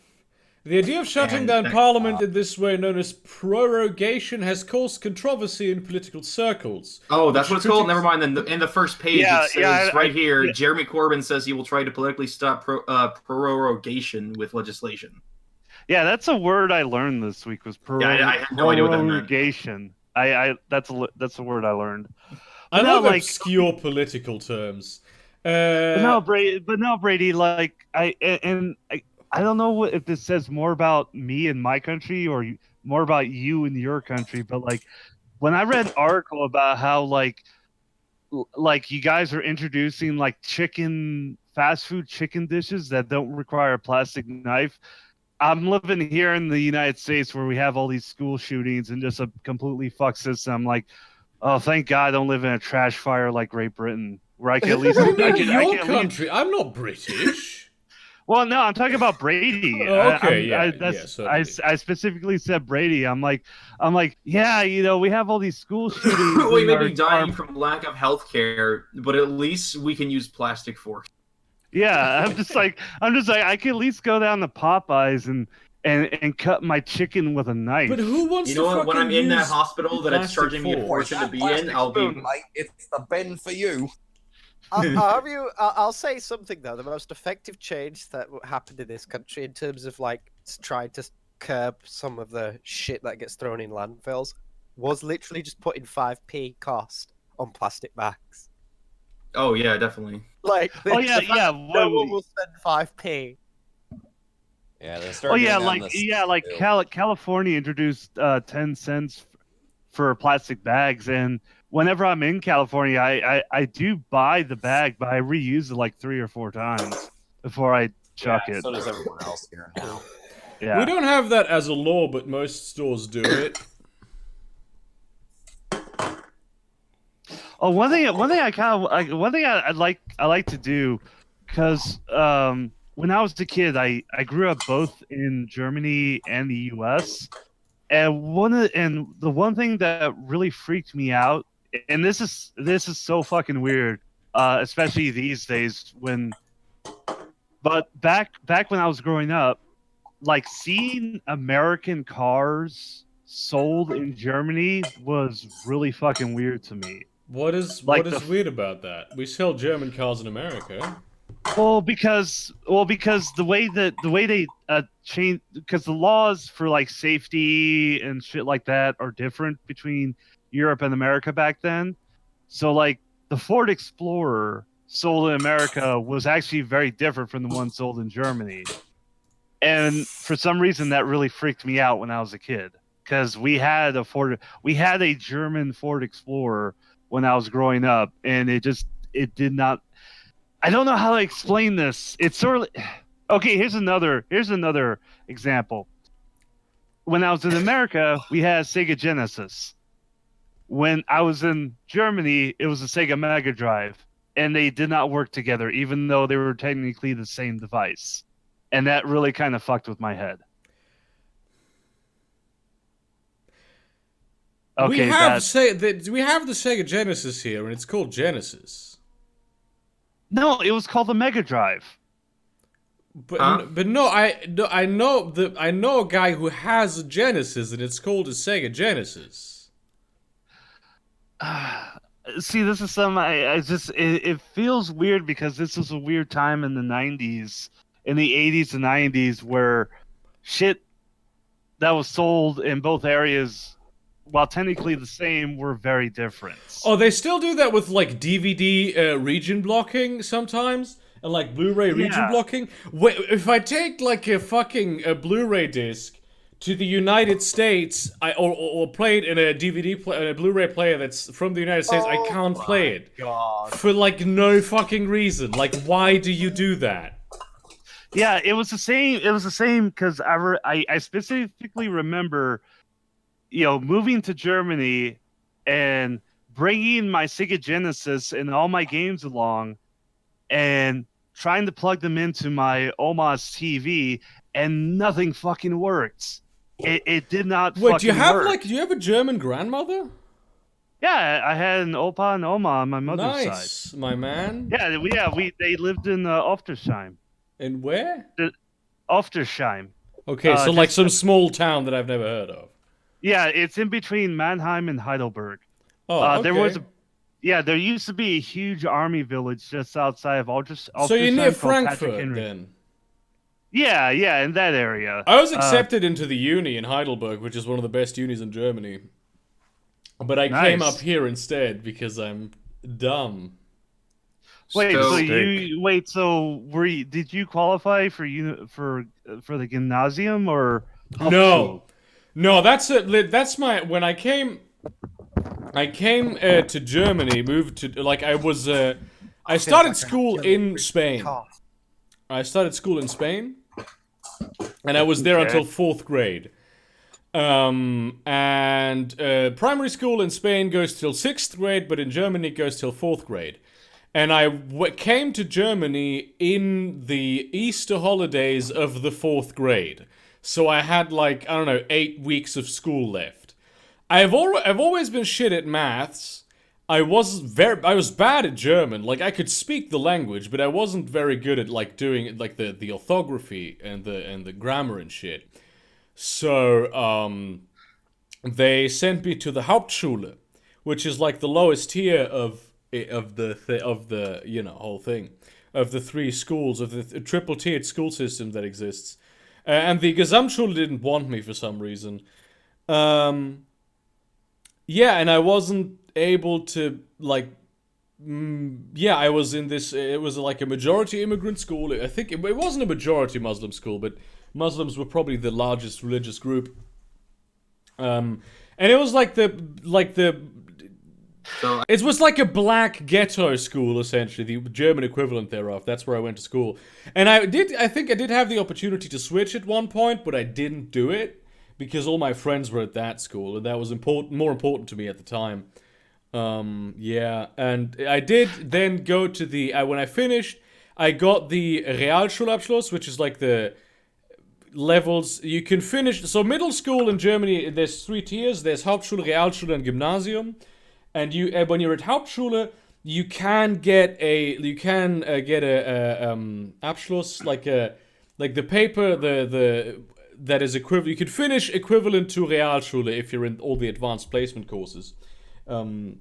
The idea of shutting And down that- Parliament in this way, known as prorogation, has caused controversy in political circles. Oh, that's what it's called. critics- Never mind. Then in the first page, Yeah, it says yeah, right here, yeah. Jeremy Corbyn says he will try to politically stop prorogation with legislation. Yeah, that's a word I learned this week. Was I had no idea what that meant. prorogation. That's a word I learned. I No, love like- obscure political terms. But no, Brady. Like I don't know if this says more about me and my country or more about you and your country. But like when I read an article about how like you guys are introducing like fast food chicken dishes that don't require a plastic knife. I'm living here in the United States where we have all these school shootings and just a completely fucked system. Like, oh, thank God I don't live in a trash fire like Great Britain, where I can at least. What do you I mean, can at your least- country? I'm not British. Well, no, I'm talking about Brady. Oh, okay, I specifically said Brady. I'm like, yeah, we have all these school shootings. we in may our- be dying our- from lack of health care, but at least we can use plastic forks. Yeah, I'm just like, I can at least go down to Popeyes and cut my chicken with a knife. But who wants You to know what? When I'm fucking in that use hospital that it's plastic charging me a fork? fortune to That be in, plastic I'll be. spoon, mate, it's the bin for you. I'll say something though. The most effective change that happened in this country in terms of like trying to curb some of the shit that gets thrown in landfills was literally just putting 5p cost on plastic bags. Oh yeah, definitely. Like, Oh, yeah, the fact yeah, that no well, one will spend 5p. Yeah, they Oh started yeah, doing that like too. California introduced 10 cents for plastic bags, and whenever I'm in California, I do buy the bag, but I reuse it like 3 or 4 times before I chuck Yeah, it. so does everyone else here now. Yeah. We don't have that as a law, but most stores do it. Oh, one thing I like to do, because when I was a kid, I grew up both in Germany and the U.S. And the one thing that really freaked me out, and this is so fucking weird, especially these days but back when I was growing up, like seeing American cars sold in Germany was really fucking weird to me. What is Like weird about that? We sell German cars in America. because the way they change, because the laws for like safety and shit like that are different between Europe and America back then. So like the Ford Explorer sold in America was actually very different from the one sold in Germany. And for some reason that really freaked me out when I was a kid, because we had a German Ford Explorer when I was growing up, and it did not. I don't know how to explain this. It's sort of okay. Here's another example. When I was in America, we had Sega Genesis. When I was in Germany, it was a Sega Mega Drive, and they did not work together, even though they were technically the same device. And that really kind of fucked with my head. Okay, we have the Sega Genesis here, and it's called Genesis. No, it was called the Mega Drive. But no, I know a guy who has a Genesis, and it's called a Sega Genesis. See, this is something it feels weird, because this was a weird time in the 90s, in the 80s and 90s, where shit that was sold in both areas, while technically the same, were very different. Oh, they still do that with like DVD region blocking sometimes, and like Blu-ray region blocking. If I take like a fucking Blu-ray disc to the United States, or play it in a a Blu-ray player that's from the United States, I can't play it. God. For like no fucking reason. Like, why do you do that? Yeah, it was the same. It was the same because I specifically remember, moving to Germany and bringing my Sega Genesis and all my games along, and trying to plug them into my Oma's TV, and nothing fucking worked. It did not. Wait, do you have work. do you have a German grandmother? Yeah, I had an Opa and Oma on my mother's side. Nice, my man. Yeah, they lived in Oftersheim. And where? Oftersheim. Okay, so like some small town that I've never heard of. Yeah, it's in between Mannheim and Heidelberg. Oh, okay. There used to be a huge army village just outside of Oftersheim. So you're near called Frankfurt, then? Yeah, in that area. I was accepted into the uni in Heidelberg, which is one of the best unis in Germany. But I came up here instead because I'm dumb. Did you qualify for the gymnasium or? No, that's when I came to Germany, moved to I started school in Spain. I started school in Spain, and I was there until 4th grade. And primary school in Spain goes till 6th grade, but in Germany it goes till 4th grade. And I came to Germany in the Easter holidays of the 4th grade. So I had 8 weeks of school left. I've always been shit at maths. I was bad at German. Like, I could speak the language, but I wasn't very good at doing the orthography and the grammar and shit. So they sent me to the Hauptschule, which is like the lowest tier of the whole thing, of the 3 schools, of the triple tiered school system that exists. And the Gesamtschule didn't want me for some reason. And I wasn't able to I was in this. It was like a majority immigrant school. I think it wasn't a majority Muslim school, but Muslims were probably the largest religious group. And it was it was like a black ghetto school, essentially, the German equivalent thereof. That's where I went to school. And I think I did have the opportunity to switch at one point, but I didn't do it because all my friends were at that school, and that was more important to me at the time. Yeah, and I did then go to the when I finished, I got the Realschulabschluss, which is like the levels you can finish. So middle school in Germany, there's 3 tiers. There's Hauptschule, Realschule, and Gymnasium. And you, when you're at Hauptschule, you can get a Abschluss, like the paper that is equivalent. You could finish equivalent to Realschule if you're in all the advanced placement courses. And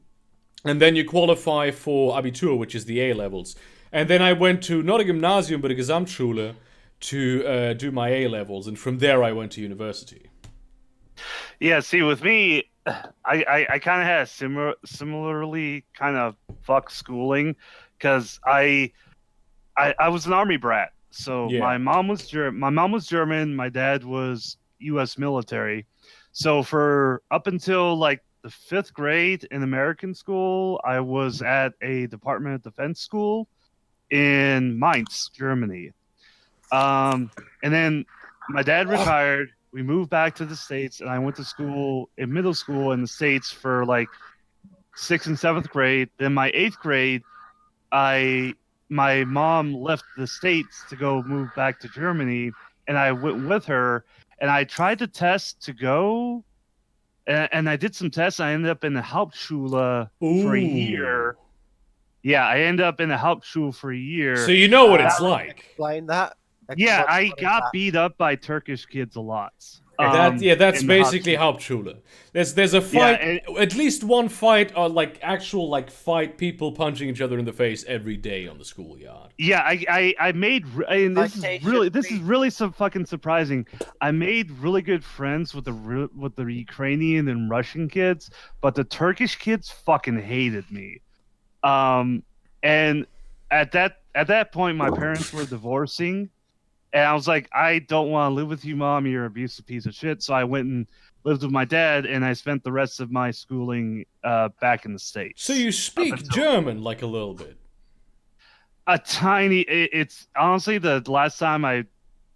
then you qualify for Abitur, which is the A levels. And then I went to not a Gymnasium but a Gesamtschule to do my A levels, and from there I went to university. Yeah, see, with me, I kind of had a similarly kind of fuck schooling, because I was an army brat. So Yeah. my mom was German, my dad was U.S. military. So for up until like the 5th grade in American school, I was at a Department of Defense school in Mainz, Germany. And then my dad retired. We moved back to the States, and I went to school in middle school in the States for like 6th and 7th grade. Then my 8th grade, my mom left the States to go move back to Germany, and I went with her. And I tried to test to go, and I did some tests. I ended up in the Hauptschule for a year. Yeah, I ended up in the Hauptschule for a year. So you know what it's like. Explain that. Yeah, What I is got that? beat up by Turkish kids a lot. That's in the basically Hauptschule. There's a fight, at least one fight, or like actual like fight, people punching each other in the face every day on the schoolyard. Yeah, I made, and this is really so fucking surprising. I made really good friends with the Ukrainian and Russian kids, but the Turkish kids fucking hated me. And at that point, my parents were divorcing. And I was like, I don't want to live with you, Mom. You're an abusive piece of shit. So I went and lived with my dad, and I spent the rest of my schooling back in the States. So you speak German like a little bit? A tiny. It's honestly the last time I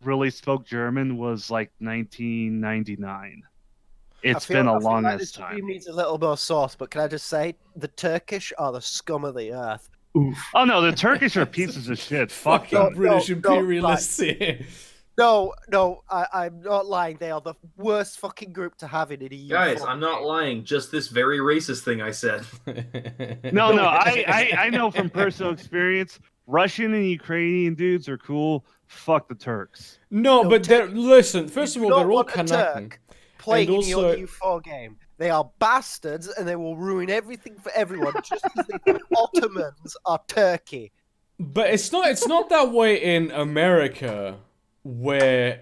really spoke German was like 1999. It's been a long like ass this time. stream needs a little more sauce, but can I just say the Turkish are the scum of the earth. Oof. Oh no, the Turkish are pieces of shit. Fuck Fucking them. British imperialists here. No, I'm not lying. They are the worst fucking group to have in an EU. Guys, I'm not lying. Just this very racist thing I said. No, I know from personal experience. Russian and Ukrainian dudes are cool. Fuck the Turks. No, but listen. First of all, they're all Kanaken. Playing and also, in your U4 game. They are bastards, and they will ruin everything for everyone. Just as the Ottomans are Turkey. But it's not that way in America, where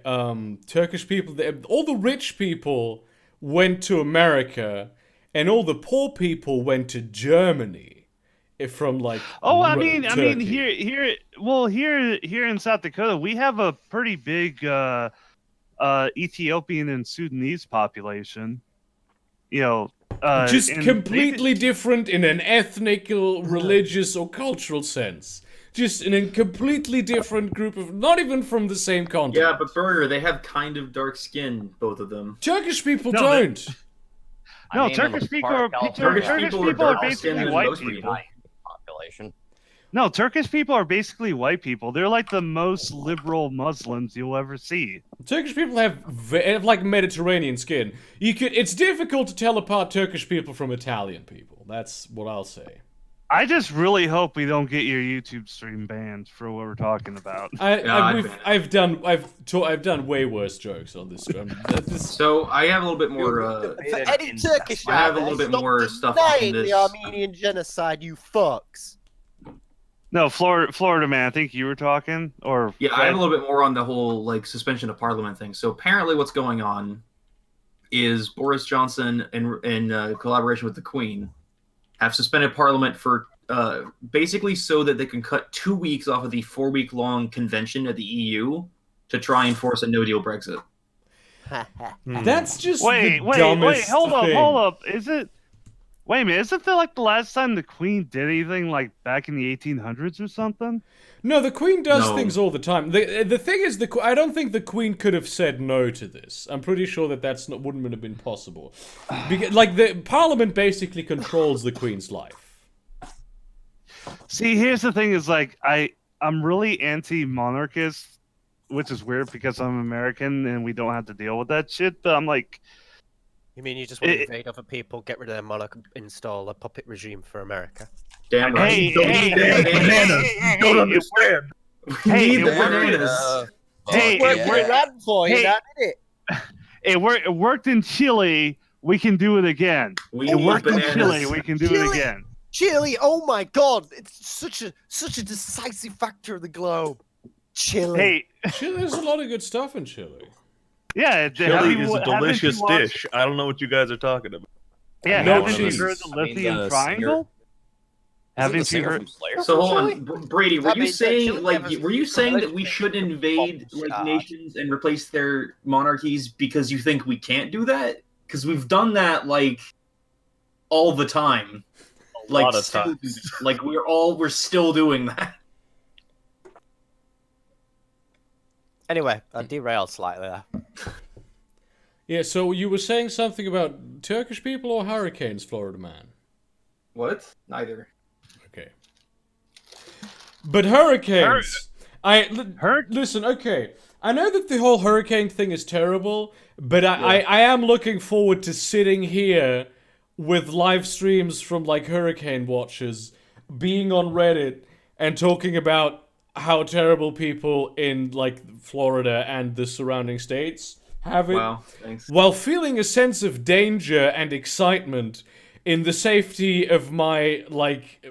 Turkish people, all the rich people went to America, and all the poor people went to Germany. From like Turkey. Here in South Dakota, we have a pretty big Ethiopian and Sudanese population. You know, just completely different in an ethnical, religious, or cultural sense. Just in a completely different group of, not even from the same continent. Yeah, but Burger, they have kind of dark skin, both of them. Turkish people don't. No, Turkish people are basically white people. Population. No, Turkish people are basically white people. They're like the most liberal Muslims you'll ever see. Turkish people have like Mediterranean skin. It's difficult to tell apart Turkish people from Italian people. That's what I'll say. I just really hope we don't get your YouTube stream banned for what we're talking about. I've done way worse jokes on this stream. So I have a little bit more. For any Turkish, I have a little bit more stuff on this. The Armenian genocide, you fucks. No, Florida man. I think you were talking, or yeah, I have a little bit more on the whole like suspension of parliament thing. So apparently, what's going on is Boris Johnson, in collaboration with the Queen, have suspended parliament for basically so that they can cut 2 weeks off of the 4-week-long convention at the EU to try and force a no-deal Brexit. That's just wait, hold up. Is it? Wait a minute, isn't that like the last time the Queen did anything like back in the 1800s or something? No, the Queen does No. things all the time. The thing is, I don't think the Queen could have said no to this. I'm pretty sure that wouldn't have been possible. Because, like, the Parliament basically controls the Queen's life. See, here's the thing: is like I'm really anti-monarchist, which is weird because I'm American and we don't have to deal with that shit. But I'm like, You mean you just want to invade other people, get rid of their monarch, install a puppet regime for America? Damn right. hey, Don't hey, need the hey, bananas. hey, Don't hey, understand. We Hey, need the it worked. bananas. Hey, fuck it worked. that for you, now, did it? It worked in Chile. We can do it again. We It need worked in bananas. Chile. We can do it Chile. again. Chile, oh my god, it's such a decisive factor of the globe. Chile. Hey, Chile, there's a lot of good stuff in Chile. yeah, Chili is a haven't you delicious watched- dish. I don't know what you guys are talking about. Yeah, No haven't you cheese. heard the I mean, lithium the triangle? Haven't you singer heard? from Slayer So from hold Chile? on, Brady. Were I you mean, saying Chile like never- were you saying that we should invade like God. nations and replace their monarchies because you think we can't do that? Because we've done that like all the time. A Like lot of still- times. like we're still doing that. Anyway, I derailed slightly there. Yeah, so you were saying something about Turkish people or hurricanes, Florida man? What? Neither. Okay. But hurricanes! Listen, okay. I know that the whole hurricane thing is terrible, but I am looking forward to sitting here with live streams from, like, hurricane watchers, being on Reddit, and talking about how terrible people in, like, Florida and the surrounding states have it. Wow. Thanks. While feeling a sense of danger and excitement in the safety of my, like,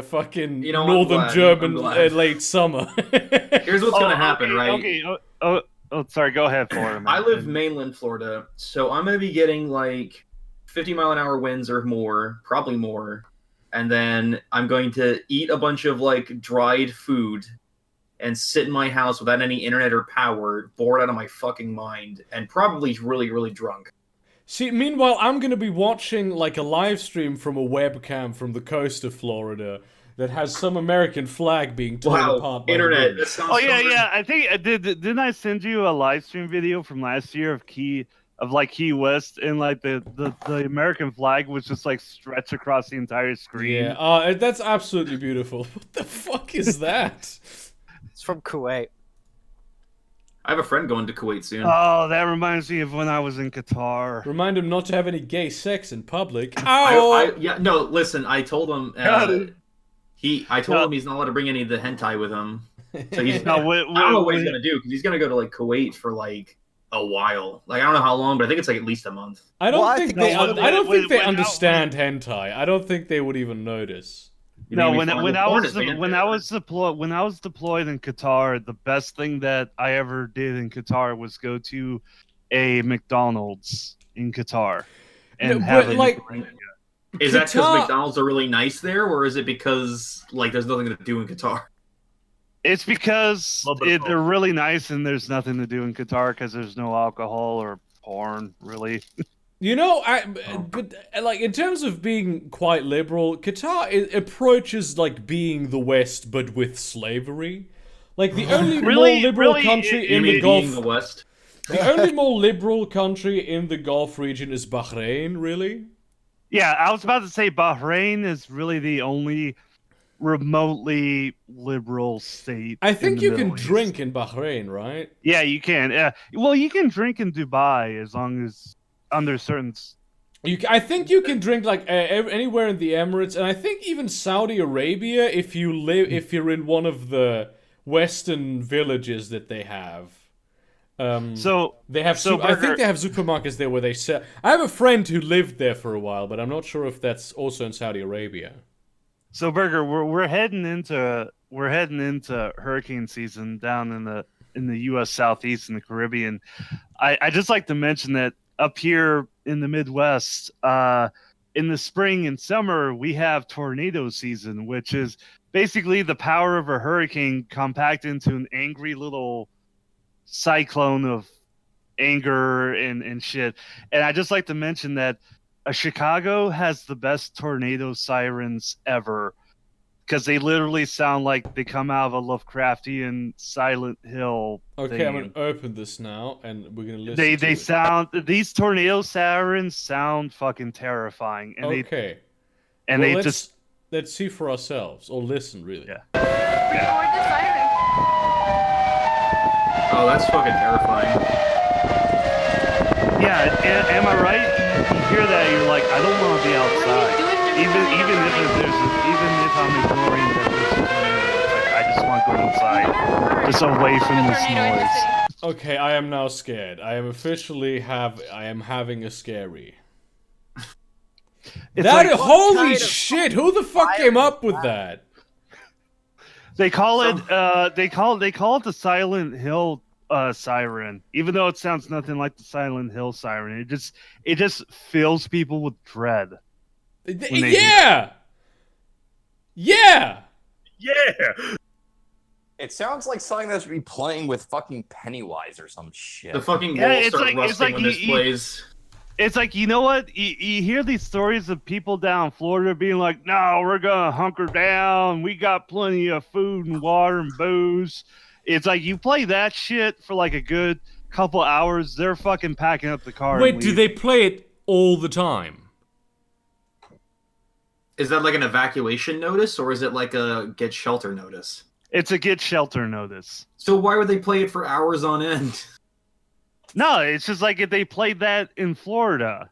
fucking You know, I'm northern glad. German I'm glad. late summer. Here's what's gonna happen, okay, right? Okay. Sorry. Go ahead, Florida. Man. I live mainland Florida, so I'm gonna be getting like 50-mile-an-hour winds or more, probably more, and then I'm going to eat a bunch of like dried food and sit in my house without any internet or power, bored out of my fucking mind, and probably really, really drunk. See, meanwhile, I'm gonna be watching, like, a live stream from a webcam from the coast of Florida that has some American flag being torn apart Wow, by internet. the That wind. sounds Oh yeah, so yeah. I think I did. Didn't I send you a live stream video from last year of Key West, and like the American flag was just like stretched across the entire screen. Yeah, that's absolutely beautiful. What the fuck is that? It's from Kuwait. I have a friend going to Kuwait soon. Oh, that reminds me of when I was in Qatar. Remind him not to have any gay sex in public. No, listen. I told him. Got it. I told him he's not allowed to bring any of the hentai with him. So he's No, I don't know what he's gonna do because he's gonna go to like Kuwait for like a while. Like I don't know how long, but I think it's like at least a month. I don't Well, I think think they. that's what I don't think they when- understand hentai. I don't think they would even notice. You No, made me find when the I porn was at the end when there. I was deployed in Qatar, the best thing that I ever did in Qatar was go to a McDonald's in Qatar and No, have but, a like, Is that because Qatar- McDonald's are really nice there, or is it because like there's nothing to do in Qatar? It's because Little bit of they're really nice and there's nothing to do in Qatar because there's no alcohol or porn, really. You know, but like in terms of being quite liberal, Qatar approaches like being the West, but with slavery. Like the only Really- more liberal really, country You in mean the being Gulf, the West? the only more liberal country in the Gulf region is Bahrain. Really? Yeah, I was about to say Bahrain is really the only remotely liberal state. I in think the you can Middle East. drink in Bahrain, right? Yeah, you can. Well, you can drink in Dubai as long as under certain. I think you can drink like anywhere in the Emirates, and I think even Saudi Arabia if you're in one of the Western villages that they have. So They have. So, I think Burger- they have supermarkets there where they sell. I have a friend who lived there for a while, but I'm not sure if that's also in Saudi Arabia. So Burger, we're heading into hurricane season down in the U.S. Southeast and the Caribbean. I just like to mention that up here in the Midwest, in the spring and summer, we have tornado season, which is basically the power of a hurricane compacted into an angry little cyclone of anger and shit. And I just like to mention that Chicago has the best tornado sirens ever because they literally sound like they come out of a Lovecraftian Silent Hill. Okay, I'm theme. gonna open this now, and we're gonna listen. They to it. sound these tornado sirens sound fucking terrifying, and Okay. they let's, just let's see for ourselves, or listen really. Yeah. Record the siren. Oh, that's fucking terrifying. yeah. Am I right? You hear that, you're like, I don't want to be What are you outside. doing? Even if I'm ignoring that there's a tornado, it's like I just want to go inside, just away from this noise. Okay, I am now scared. I am officially I am having a scary. It's That like, holy kind of shit! Who the fuck came up with that? they call it they call it the Silent Hill siren, even though it sounds nothing like the Silent Hill siren. It just fills people with dread. Yeah! Yeah! Yeah. It sounds like something that should be playing with fucking Pennywise or some shit. The fucking Yeah, walls it's start like- it's rusting like when this plays. It's like, you know what? You hear these stories of people down in Florida being like, no, we're going to hunker down. We got plenty of food and water and booze. It's like you play that shit for like a good couple hours, they're fucking packing up the car. Wait, and do leave. they play it all the time? Is that like an evacuation notice, or is it like a get shelter notice? It's a get shelter notice. So why would they play it for hours on end? No, it's just like if they played that in Florida.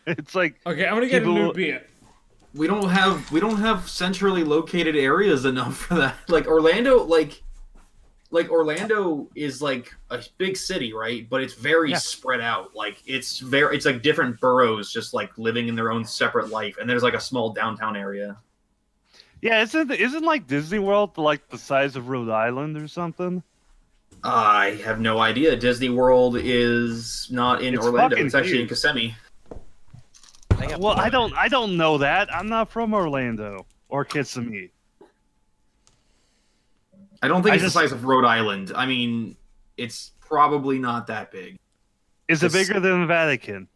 It's like Okay, I'm gonna get a new People- beer. We don't have centrally located areas enough for that. Like Orlando, like Orlando is like a big city, right? But it's very Yeah. spread out. Like it's like different boroughs just like living in their own separate life, and there's like a small downtown area. yeah, isn't like Disney World like the size of Rhode Island or something? I have no idea. Disney World is not in It's Orlando. fucking It's actually in huge. Kissimmee. Well, I don't know that. I'm not from Orlando or Kissimmee. I don't think I it's just- the size of Rhode Island. I mean, it's probably not that big. Is it It's- bigger than the Vatican?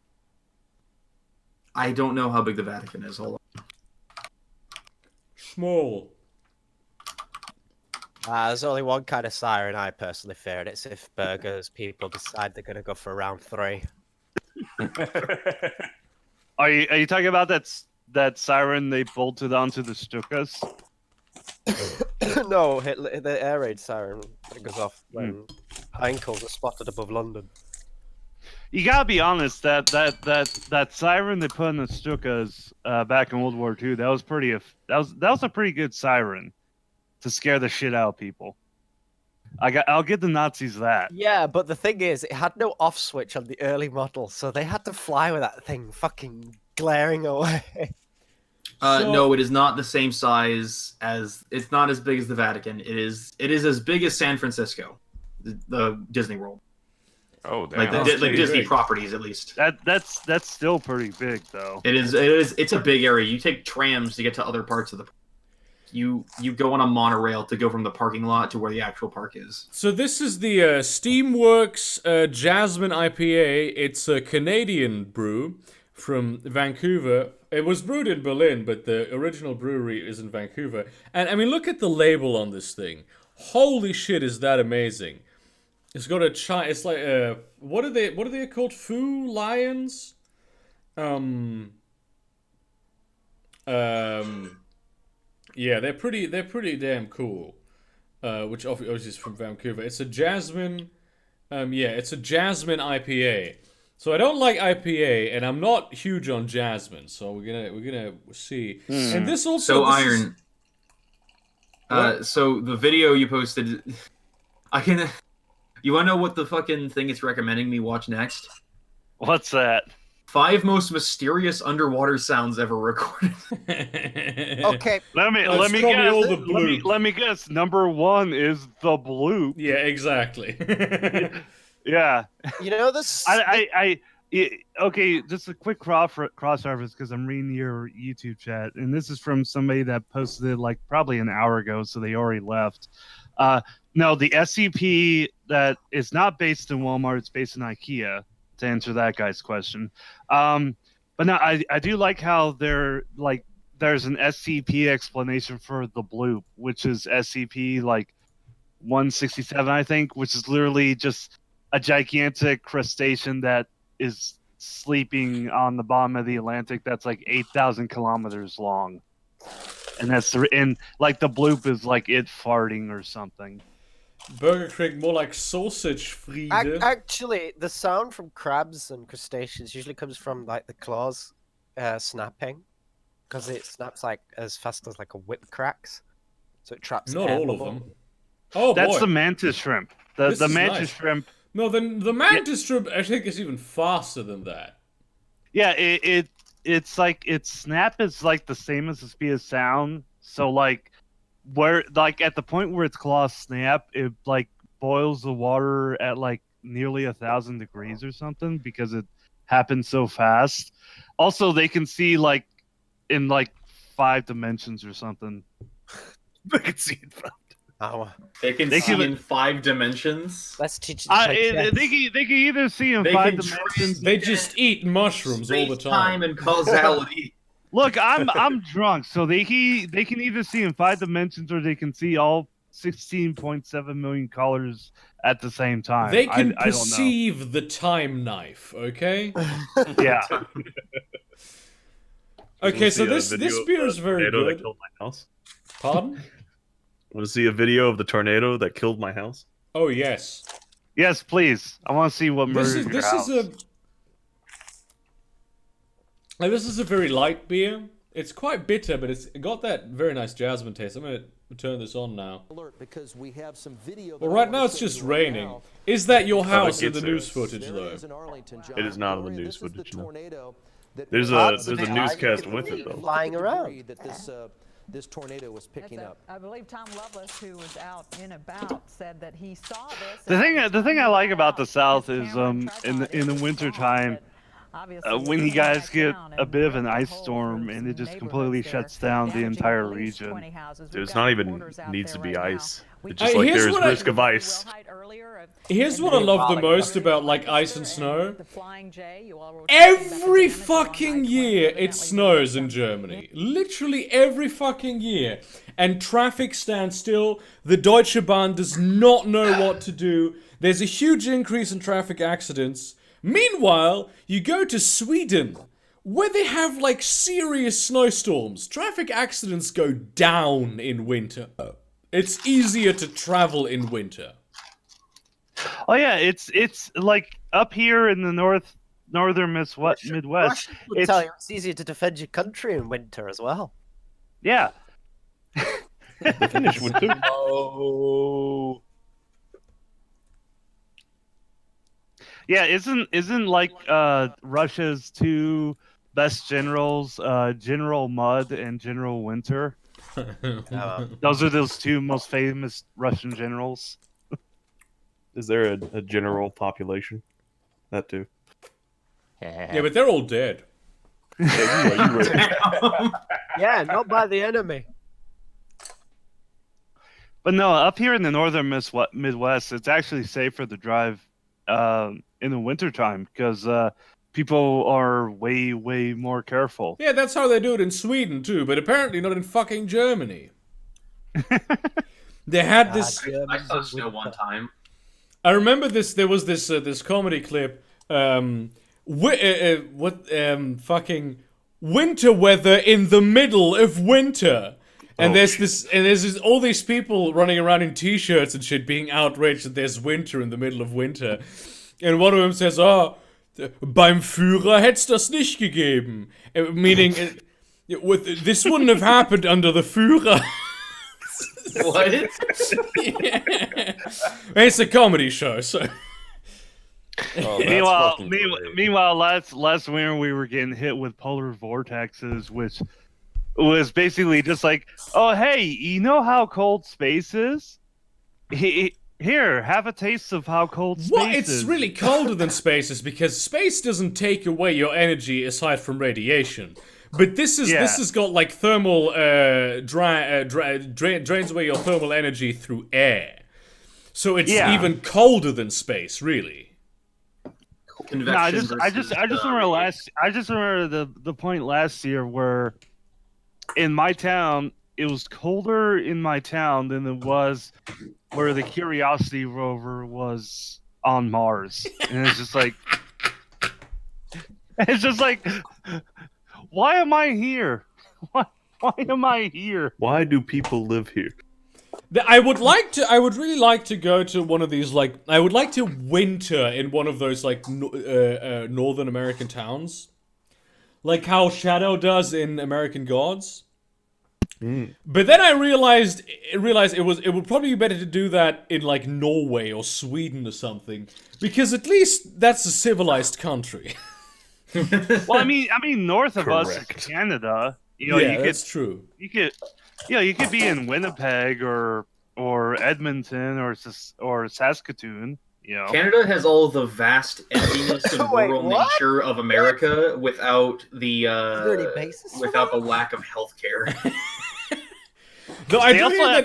I don't know how big the Vatican is. Hold on. Small. There's only one kind of siren I personally fear, and it's if burgers people decide they're gonna go for round 3. Are you talking about that siren they bolted onto the Stukas? No, the air raid siren that goes off when Heinkels are spotted above London. You gotta be honest. That siren they put in the Stukas back in World War II. That was a pretty good siren to scare the shit out of people. I'll give the Nazis that. Yeah, but the thing is, it had no off switch on the early model, so they had to fly with that thing fucking glaring away. So- No, it is not the same size as. It's not as big as the Vatican. It is as big as San Francisco, the Disney World, Oh, damn. like That's like pretty Disney big. properties at least. That's still pretty big though. It is. It's a big area. You take trams to get to other parts of the. You go on a monorail to go from the parking lot to where the actual park is. So this is the Steamworks Jasmine IPA. It's a Canadian brew from Vancouver. It was brewed in Berlin, but the original brewery is in Vancouver. And I mean, look at the label on this thing. Holy shit, is that amazing! It's got a it's like what are they called? Foo lions? Yeah, they're pretty damn cool. Which obviously is from Vancouver. It's a jasmine. It's a jasmine IPA. So I don't like IPA, and I'm not huge on jasmine. So we're gonna see. And this also. So this is- Iron. What? So the video you posted, I can. You want to know what the fucking thing it's recommending me watch next? What's that? 5 most mysterious underwater sounds ever recorded. Okay, Let me It's guess. probably all the Let me guess. Number 1 is the bloop. Yeah, exactly. Yeah. you know this. Okay, just a quick cross reference because I'm reading your YouTube chat, and this is from somebody that posted it like probably an hour ago, so they already left. No, the SCP that is not based in Walmart; it's based in IKEA. To answer that guy's question, But no, I do like how there's an SCP explanation for the bloop, which is SCP like 167, I think, which is literally just a gigantic crustacean that is sleeping on the bottom of the Atlantic that's like 8,000 kilometers long. And like the bloop is like it farting or something. Burger Krieg, more like sausage Friede. Actually, the sound from crabs and crustaceans usually comes from like the claws snapping, because it snaps like as fast as like a whip cracks, so it traps. Not air all of bubble. them. Oh That's boy. the mantis shrimp. The This is mantis nice. shrimp. No, the mantis shrimp I think is even faster than that. Yeah, it's like its snap is like the same as the speed of sound. So like where like at the point where its claws snap, it like boils the water at like nearly 1,000 degrees or something because it happens so fast. Also, they can see like in like 5 dimensions or something. I can see it. Oh, They can They see can- in 5 dimensions. let's teach it to play chess. They can either see in They 5 can dimensions. They just eat mushrooms all the Space-time time. and causality. Look, I'm drunk, so they can either see in 5 dimensions or they can see all 16.7 million colors at the same time. They can I don't perceive the time knife, okay? know. Yeah. Okay, so See a this video beer of is the very tornado that good. killed my house. Pardon? Want to see a video of the tornado that killed my house? Oh yes. Yes, please. I want to see what This murdered is your this house. is a this is a very light beer. It's quite bitter, but it's got that very nice jasmine taste. I'm gonna turn this on now. Because we have some video Well, right now it's just raining. Is that your that house in gets the there. news footage though? It is not in the news footage, no. There's There's a newscast with it though. Flying around. That this tornado was picking up. I believe Tom Lovelace, who was out and about, said that he saw this. The thing I like about the South is in the winter time when you guys get a bit of an ice storm and it just completely shuts down the entire region. Dude, it's not even needs to be ice. It's just like here's there's what I- risk of ice. Here's what I love the most about like ice and snow. Every fucking year it snows in Germany. Literally every fucking year. And traffic stands still. The Deutsche Bahn does not know what to do. There's a huge increase in traffic accidents. Meanwhile, you go to Sweden, where they have like serious snowstorms. Traffic accidents go down in winter. It's easier to travel in winter. Oh yeah, it's like up here in the northern Midwest. Russians would It's tell you it's easier to defend your country in winter as well. yeah. The Finnish would too. Oh. Yeah, isn't like Russia's 2 best generals, General Mud and General Winter? Those are those 2 most famous Russian generals. Is there a general population? That too. Yeah, but they're all dead. Yeah, you right. Yeah, not by the enemy. But no, up here in the northern Midwest, it's actually safer to drive in the wintertime because people are way more careful. Yeah, that's how they do it in Sweden too, but apparently not in fucking Germany. They had this. I saw snow one time. I remember this. There was this this comedy clip. Fucking winter weather in the middle of winter. And there's all these people running around in t-shirts and shit being outraged that there's winter in the middle of winter. And one of them says, beim Führer hätt's das nicht gegeben. Meaning, this wouldn't have happened under the Führer. What? Yeah. It's a comedy show, so... Oh, meanwhile, last winter we were getting hit with polar vortexes, which was basically just like, oh hey, you know how cold space is? Here, have a taste of how cold space Well, is. it's really colder than space is because space doesn't take away your energy aside from radiation. But this has got like thermal drains away your thermal energy through air. So it's even colder than space, really. convection. No, I versus, just remember I just remember the point last year where in my town it was colder in my town than it was where the Curiosity rover was on Mars, and it's just like why am I here? Why am I here? Why do people live here? I would really like to go to one of these, like, I would like to winter in one of those, like, Northern American towns. Like how Shadow does in American Gods. But then I realized it would probably be better to do that in, like, Norway or Sweden or something. Because at least that's a civilized country. Well, I mean, north of us is Correct. Canada. You know, yeah, that's true. you could be in Winnipeg or Edmonton or Saskatoon. You know, Canada has all the vast emptiness and Wait, rural what? nature of America without the there any basis for without that? the lack of healthcare. Though I they do also hear have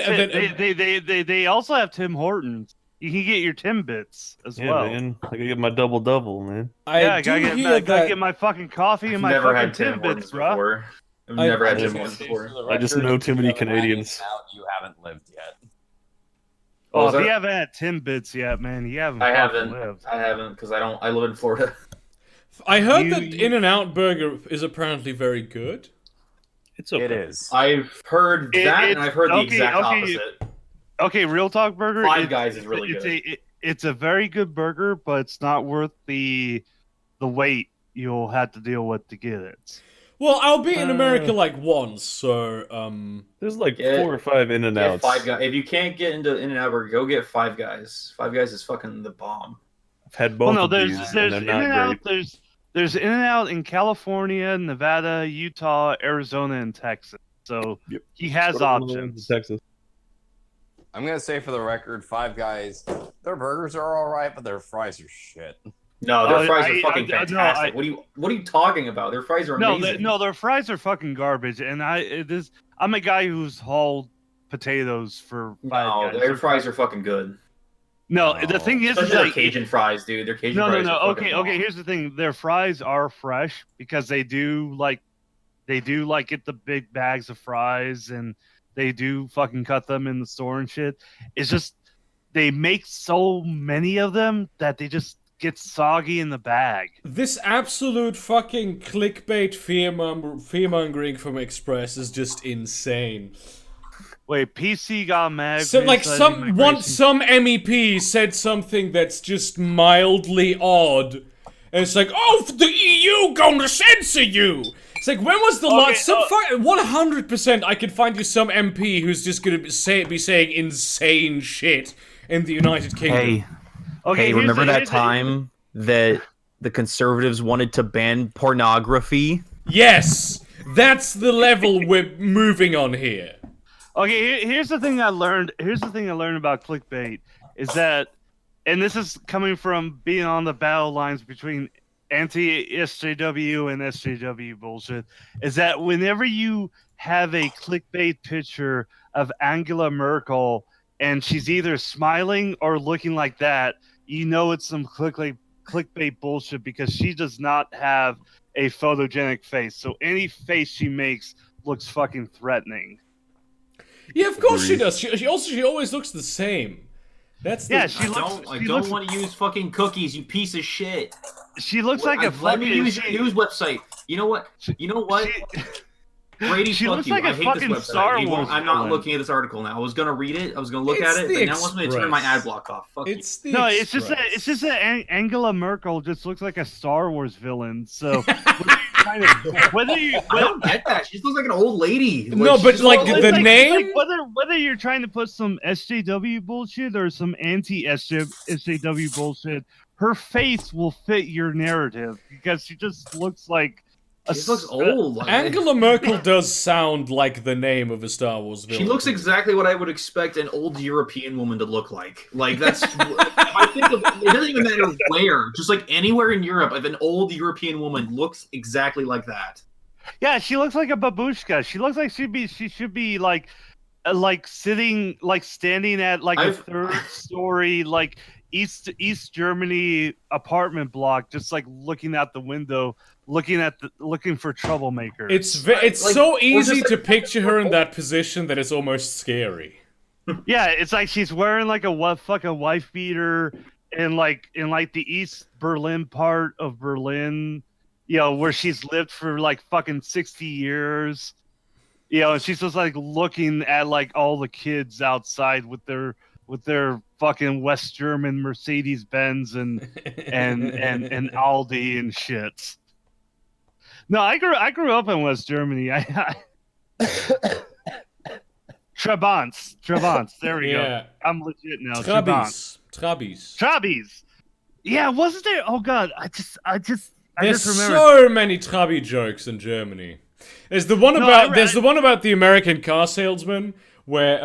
that they also have Tim Hortons. You can get your Timbits as Yeah, well. man. I gotta get my double, man. I do hear gotta that get my fucking coffee and I've my never fucking had Tim Hortons Timbits, bro. before. I've I- never had I Tim just- Hortons before. I just know too many Canadians. You haven't lived yet. Oh, Was if you that- haven't had Timbits yet, man, you haven't. I fucking haven't. lived. I haven't because I live in Florida. I heard You- that In-N-Out Burger is apparently very good. It's okay. It is. I've heard that, and I've heard the exact opposite. Okay, Real Talk Burger. Five Guys is really it's good. It's a very good burger, but it's not worth the wait you'll have to deal with to get it. Well, I'll be in America like once, so There's like Get- 4 or 5 in and Get outs. Five Guys. If you can't get into In-N-Out Burger, go get Five Guys. Five Guys is fucking the bomb. I've had Well, both no, of there's these, and they're In not and Out. great. There's In and Out in California, Nevada, Utah, Arizona, and Texas. So Yep. he has Go to one of the ones options. in Texas. I'm gonna say for the record, Five Guys, their burgers are all right, but their fries are shit. No, their Oh, fries I- are fucking no, fantastic. What are you talking about? Their fries are No, amazing. their fries are fucking garbage. And I'm a guy who's hauled potatoes for Five No, Guys. their fries are fucking good. No, the thing is, Especially their like, Cajun fries, dude. Their Cajun no. fries are fucking Okay. bomb. Here's the thing: their fries are fresh because they do like get the big bags of fries and they do fucking cut them in the store and shit. It's just they make so many of them that they just get soggy in the bag. this absolute fucking clickbait fearmongering from Express is just insane. Wait, PC got mad. So, like, criticizing some MEP said something that's just mildly odd, and it's like, oh, the EU gonna censor you. It's like, when was the last? 100% I could find you some MP who's just gonna be saying insane shit in the United Kingdom. Hey, Okay, hey, here's remember the- that here's the- time that the conservatives wanted to ban pornography? Yes, that's the level we're moving on here. Okay, here's the thing I learned. Here's the thing I learned about clickbait is that, and this is coming from being on the battle lines between anti-SJW and SJW bullshit, is that whenever you have a clickbait picture of Angela Merkel and she's either smiling or looking like that, you know it's some clickbait bullshit because she does not have a photogenic face. So any face she makes looks fucking threatening. Yeah, of course she does. She always looks the same. That's the, Yeah, she I looks. don't she looks, want to use fucking cookies, you piece of shit. she looks like a Let me fucking. use your news website. You know what? You know what? Brady, she fuck looks you. like a I hate fucking this website. Star You won't- Wars I'm not villain. looking at this article now. I was gonna read it. I was gonna look It's at it, the but now wants me to turn my Express. ad block off. Fuck it's the No, it's just Express. that Angela Merkel just looks like a Star Wars villain. So whether you I don't get that. She just looks like an old lady. No, she but, just like, looks the name- whether you're trying to put some SJW bullshit or some anti-SJW bullshit, her face will fit your narrative because she just looks like She just looks old. Like, Angela Merkel does sound like the name of a Star Wars villain. She looks exactly what I would expect an old European woman to look like. Like that's. I think it doesn't even matter where. Just like anywhere in Europe, if an old European woman looks exactly like that. Yeah, she looks like a babushka. She looks like she should be like sitting, like standing at like a I've- third story, like East Germany apartment block, just like looking out the window, looking for troublemakers. It's Like, so easy just to like- picture her in that position that it's almost scary. Yeah, it's like she's wearing like a fucking wife beater in the East Berlin part of Berlin, where she's lived for like fucking 60 years. And she's just like looking at like all the kids outside with their fucking West German Mercedes Benz and Aldi and shit. No, I grew up in West Germany. Trabants. There we Yeah. go. I'm legit now. Trabants. Trabis. Yeah, wasn't there? Oh god, I just There's remember. so many Trabi jokes in Germany. There's the one about the American car salesman where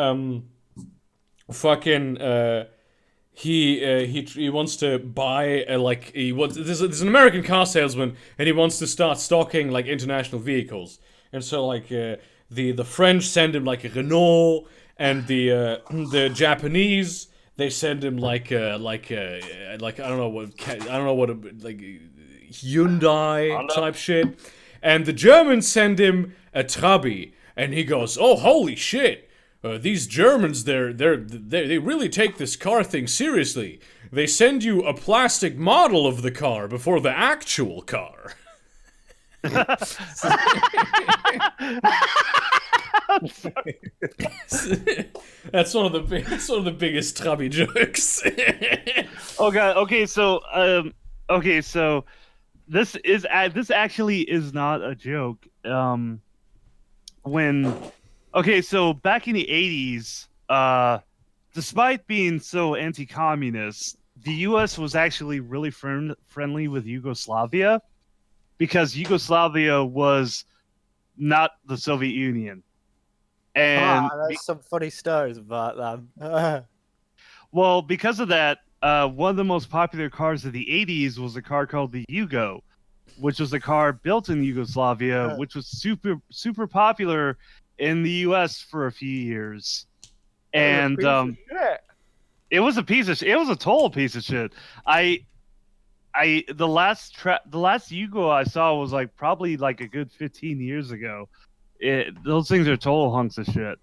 he wants to buy there's an American car salesman and he wants to start stocking like international vehicles, and so like the French send him like a Renault, and the Japanese, they send him like I don't know what Hyundai type shit, and the Germans send him a Trabi, and he goes, "Oh, holy shit! These Germans, they really take this car thing seriously. They send you a plastic model of the car before the actual car." That's one of the biggest Trabi jokes. Oh god. Okay, so this actually is not a joke. So back in the 80s, despite being so anti-communist, the U.S. was actually really friendly with Yugoslavia, because Yugoslavia was not the Soviet Union. And there's some funny stories about them. well, because of that, one of the most popular cars of the 80s was a car called the Yugo, which was a car built in Yugoslavia, which was super popular in the U.S. for a few years. And it was a total piece of shit. The last Yugo I saw was like probably like a good 15 years ago. Those things are total hunks of shit.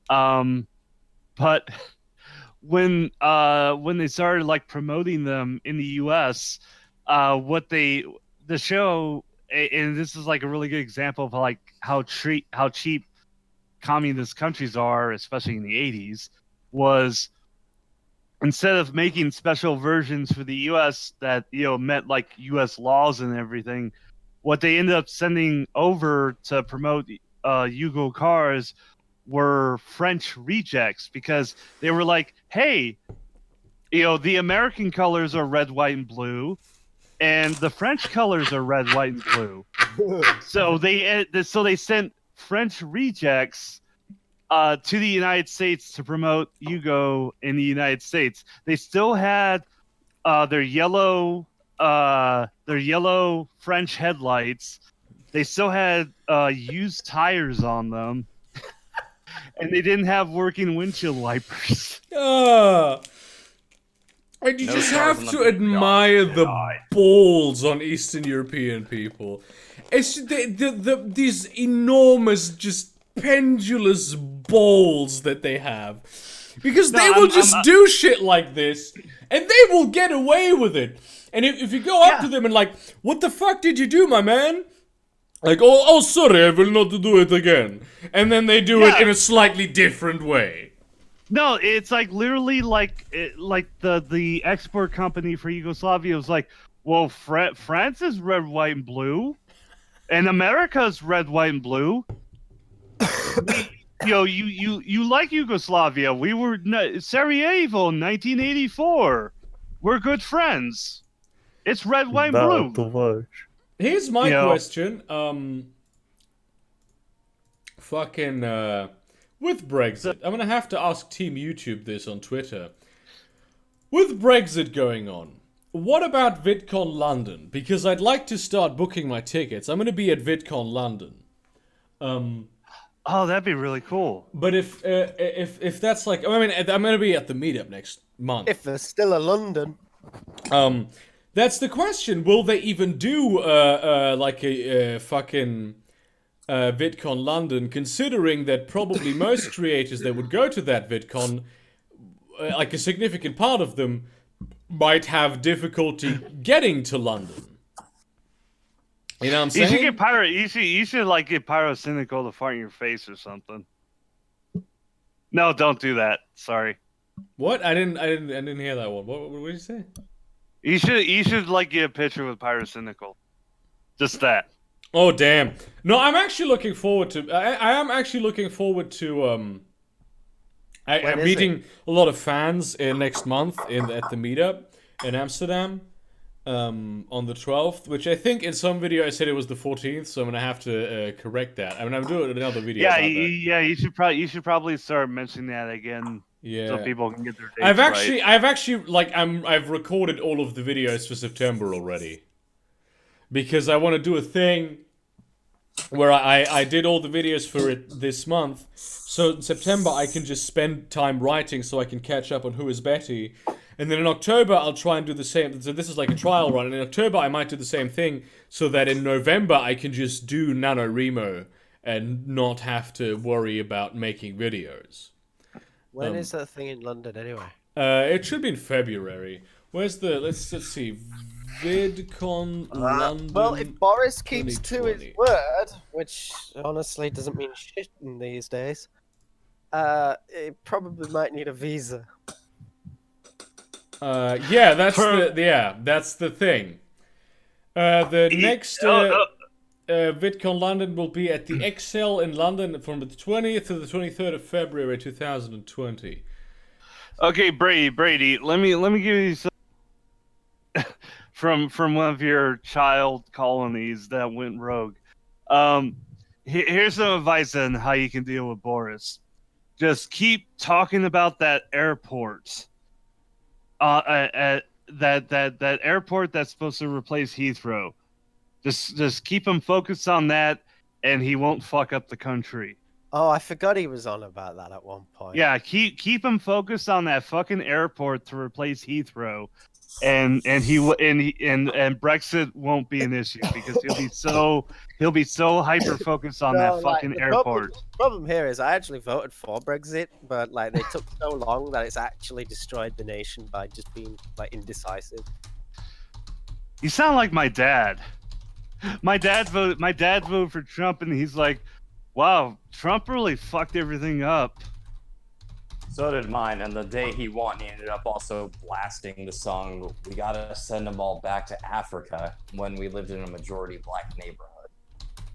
But when they started like promoting them in the U.S., the show, and this is like a really good example of like how cheap communist countries are, especially in the 80s, was instead of making special versions for the U.S. that met like U.S. laws and everything, what they ended up sending over to promote Yugo cars were French rejects, because they were like, hey, the American colors are red, white, and blue, and the French colors are red, white, and blue. So they sent French rejects to the United States to promote Yugo in the United States. They still had their yellow French headlights. They still had used tires on them, and they didn't have working windshield wipers. And you just have to admire the balls on Eastern European people. It's these enormous, just pendulous balls that they have, because they will just do shit like this, and they will get away with it. And if you go up to them and like, "What the fuck did you do, my man?" Like, oh, sorry, I will not do it again. And then they do it in a slightly different way. No, it's like literally like the export company for Yugoslavia was like, well, France is red, white, and blue, and America's red, white, and blue. You like Yugoslavia? We were Sarajevo in 1984. We're good friends. It's red, white, and blue. Here's my question. With Brexit, I'm gonna have to ask Team YouTube this on Twitter. With Brexit going on, what about VidCon London? Because I'd like to start booking my tickets. I'm gonna be at VidCon London. Oh, that'd be really cool. But if that's like, I mean, I'm gonna be at the meetup next month. If there's still a London. That's the question. Will they even do like a fucking VidCon London? Considering that probably most creators that would go to that VidCon, like a significant part of them, might have difficulty getting to London. You know what I'm saying? You should get You should like get Pyrocynical to fart in your face or something. No, don't do that. Sorry. What? I didn't hear that one. What did you say? You should like get a picture with Pyrocynical. Just that. Oh damn! No, I'm actually looking forward to. I am actually looking forward to. I'm meeting a lot of fans next month at the meetup in Amsterdam. On the 12th, which I think in some video I said it was the 14th, so I'm gonna have to correct that. I mean, I'm doing another video. Yeah, about that. yeah. You should probably start mentioning that again. Yeah. So people can get their dates I've actually like I've recorded all of the videos for September already. Because I want to do a thing where I did all the videos for it this month. So in September I can just spend time writing so I can catch up on Who is Betty. And then in October I'll try and do the same. So this is like a trial run. And in October I might do the same thing so that in November I can just do NaNoWriMo and not have to worry about making videos. When is that thing in London anyway? It should be in February. Where's the let's see. VidCon London. Well, if Boris keeps to his 2020. word, which honestly doesn't mean shit in these days, it probably might need a visa. Yeah, that's the thing. The next VidCon London will be at the Excel in London from the 20th to the 23rd of February 2020. Okay, Brady, let me give you some from one of your child colonies that went rogue. Here's some advice on how you can deal with Boris. Just keep talking about that airport. That airport that's supposed to replace Heathrow. Just keep him focused on that, and he won't fuck up the country. Oh, I forgot he was on about that at one point. Yeah, keep him focused on that fucking airport to replace Heathrow, and Brexit won't be an issue because he'll be so hyper focused on that fucking airport. The problem here is I actually voted for Brexit, but like they took so long that it's actually destroyed the nation by just being like indecisive. You sound like my dad. My dad voted for Trump, and he's like, "Wow, Trump really fucked everything up." So did mine, and the day he won, he ended up also blasting the song "We Gotta Send Them All Back to Africa" when we lived in a majority black neighborhood.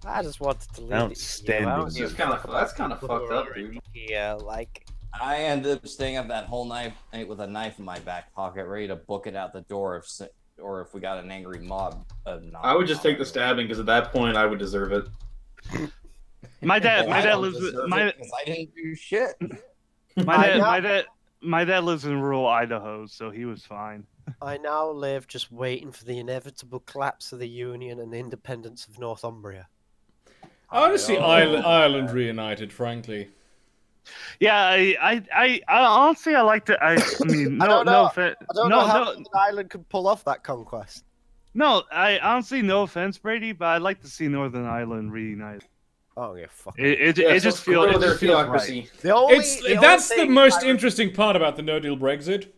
I just wanted to leave Outstanding. That's kind of fucked up, dude. Yeah, like I ended up staying up that whole night with a knife in my back pocket, ready to book it out the door if we got an angry mob. I would just take the stabbing because at that point I would deserve it. My dad I lives with because I didn't do shit. my dad lives in rural Idaho, so he was fine. I now live just waiting for the inevitable collapse of the Union and the independence of Northumbria. I want to see Ireland reunited, frankly. Yeah, I honestly I like to. I mean, I don't know. offense. I don't know how Northern Ireland could pull off that conquest. No, I honestly, no offense, Brady, but I'd like to see Northern Ireland reunited. Oh yeah, fuck. It just feels theocracy. Right. That's the most interesting part about the No Deal Brexit,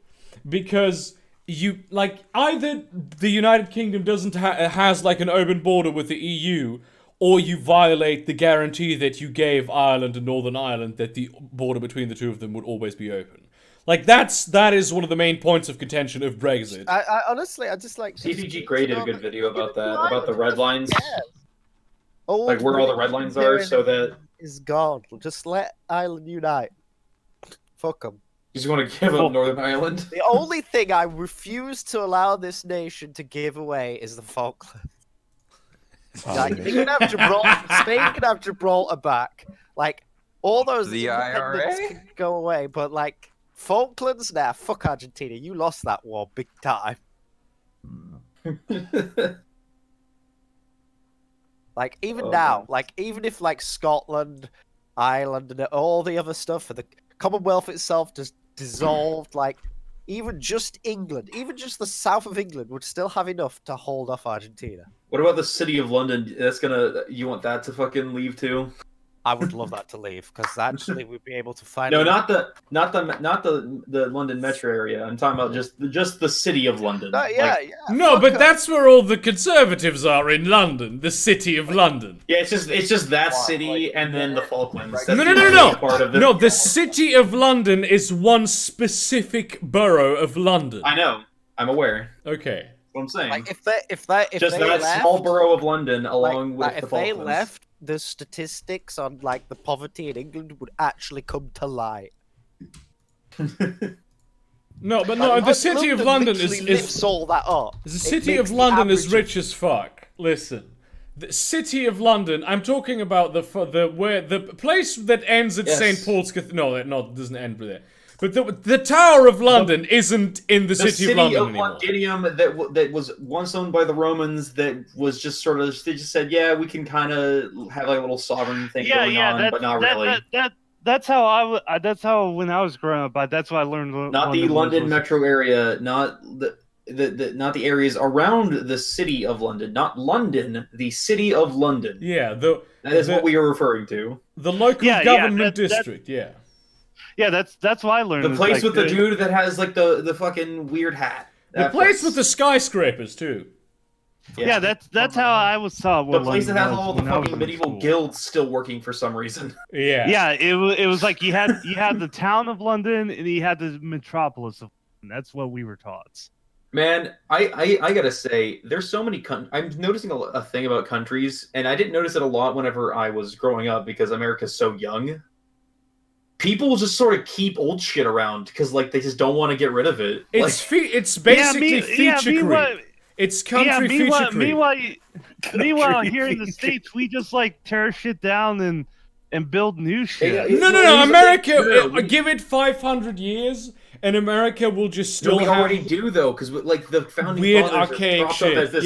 because you like either the United Kingdom doesn't has like an open border with the EU, or you violate the guarantee that you gave Ireland and Northern Ireland that the border between the two of them would always be open. Like that is one of the main points of contention of Brexit. I honestly, I just like CPG Grey did a good video about that, about the red lines, Old like where all the red lines are, so that is gone. Just let Ireland unite. Fuck them. you just want to give up Northern Ireland. The only thing I refuse to allow this nation to give away is the Falklands. Like, they can have Gibraltar, Spain can have Gibraltar back. Like all those The independents IRA? can go away, but like Falklands, nah, fuck Argentina. You lost that war big time. Like even now, like even if like Scotland Ireland and all the other stuff, and the Commonwealth itself just dissolved. Like, even just England, even just the south of England would still have enough to hold off Argentina. What about the city of London? You want that to fucking leave too? I would love that to leave, because actually we'd be able to find. No, not the London metro area. I'm talking about just the city of London. Yeah. No, but that's where all the conservatives are in London, the city of London. Yeah, it's just that city and then the Falklands. No. No, the city of London is one specific borough of London. I know. I'm aware. Okay. That's what I'm saying. Like, if they just that left, small borough of London along with if the they Falklands. left, the statistics on like the poverty in England would actually come to light. No, the city of London is all that up. The city of London is rich as fuck. Listen, the city of London. I'm talking about the place that ends at St. Paul's Cathedral. No, it doesn't end there. But the Tower of London isn't in the city of London anymore. The city of Londinium that was once owned by the Romans, that was just sort of, they just said, yeah, we can kind of have like a little sovereign thing going on, but not really. That's how that's how when I was growing up. But that's what I learned. Not the London metro area, not not the areas around the city of London, not London, the city of London. Yeah, that is what we are referring to. The local government district. Yeah, that's why I learned. The place with the dude that has like the fucking weird hat. The place with the skyscrapers too. Yeah, that's how I was taught. The place that has all the fucking medieval guilds still working for some reason. Yeah. It was like you had the town of London and you had the metropolis of London. That's what we were taught. Man, I gotta say, there's so many. I'm noticing a thing about countries, and I didn't notice it a lot whenever I was growing up because America's so young. People just sort of keep old shit around because like they just don't want to get rid of it. It's basically feature creep. It's country feature creep. Meanwhile, here in the States, we just like tear shit down and build new shit. No. America, give it 500 years, and America will just still. We already do though, because like the founding weird fathers archaic are shit. up as this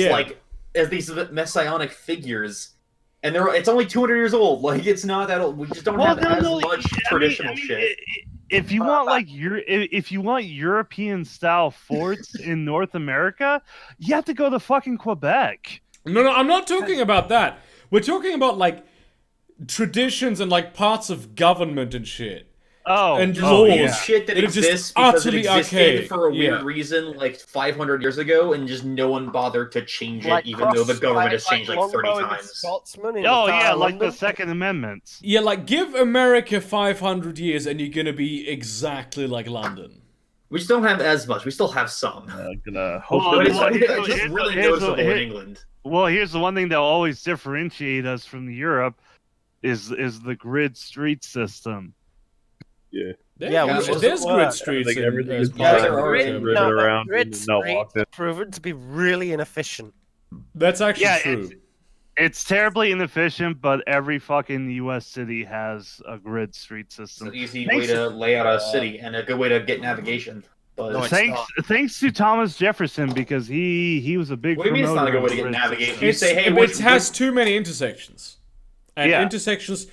as these messianic figures. And it's only 200 years old. Like it's not that old. We just don't have as much traditional shit. If you want if you want European style forts in North America, you have to go to fucking Quebec. No, I'm not talking about that. We're talking about like traditions and like parts of government and shit. And laws. Shit that exists because it existed for a weird reason like 500 years ago, and just no one bothered to change it, even though the government has changed like 30 times. Like the Second Amendment. Yeah, like give America 500 years and you're gonna be exactly like London. We just don't have as much. We still have some. It's just really noticeable in England. Well, here's the one thing that will always differentiate us from Europe is the grid street system. There's grid streets. Grid streets proven to be really inefficient. That's actually true. It's terribly inefficient, but every fucking U.S. city has a grid street system. It's an easy way to lay out a city and a good way to get navigation. But thanks to Thomas Jefferson, because he was a big. What do you mean it's not a good way to get navigation? You say, hey, it has too many intersections. And intersections.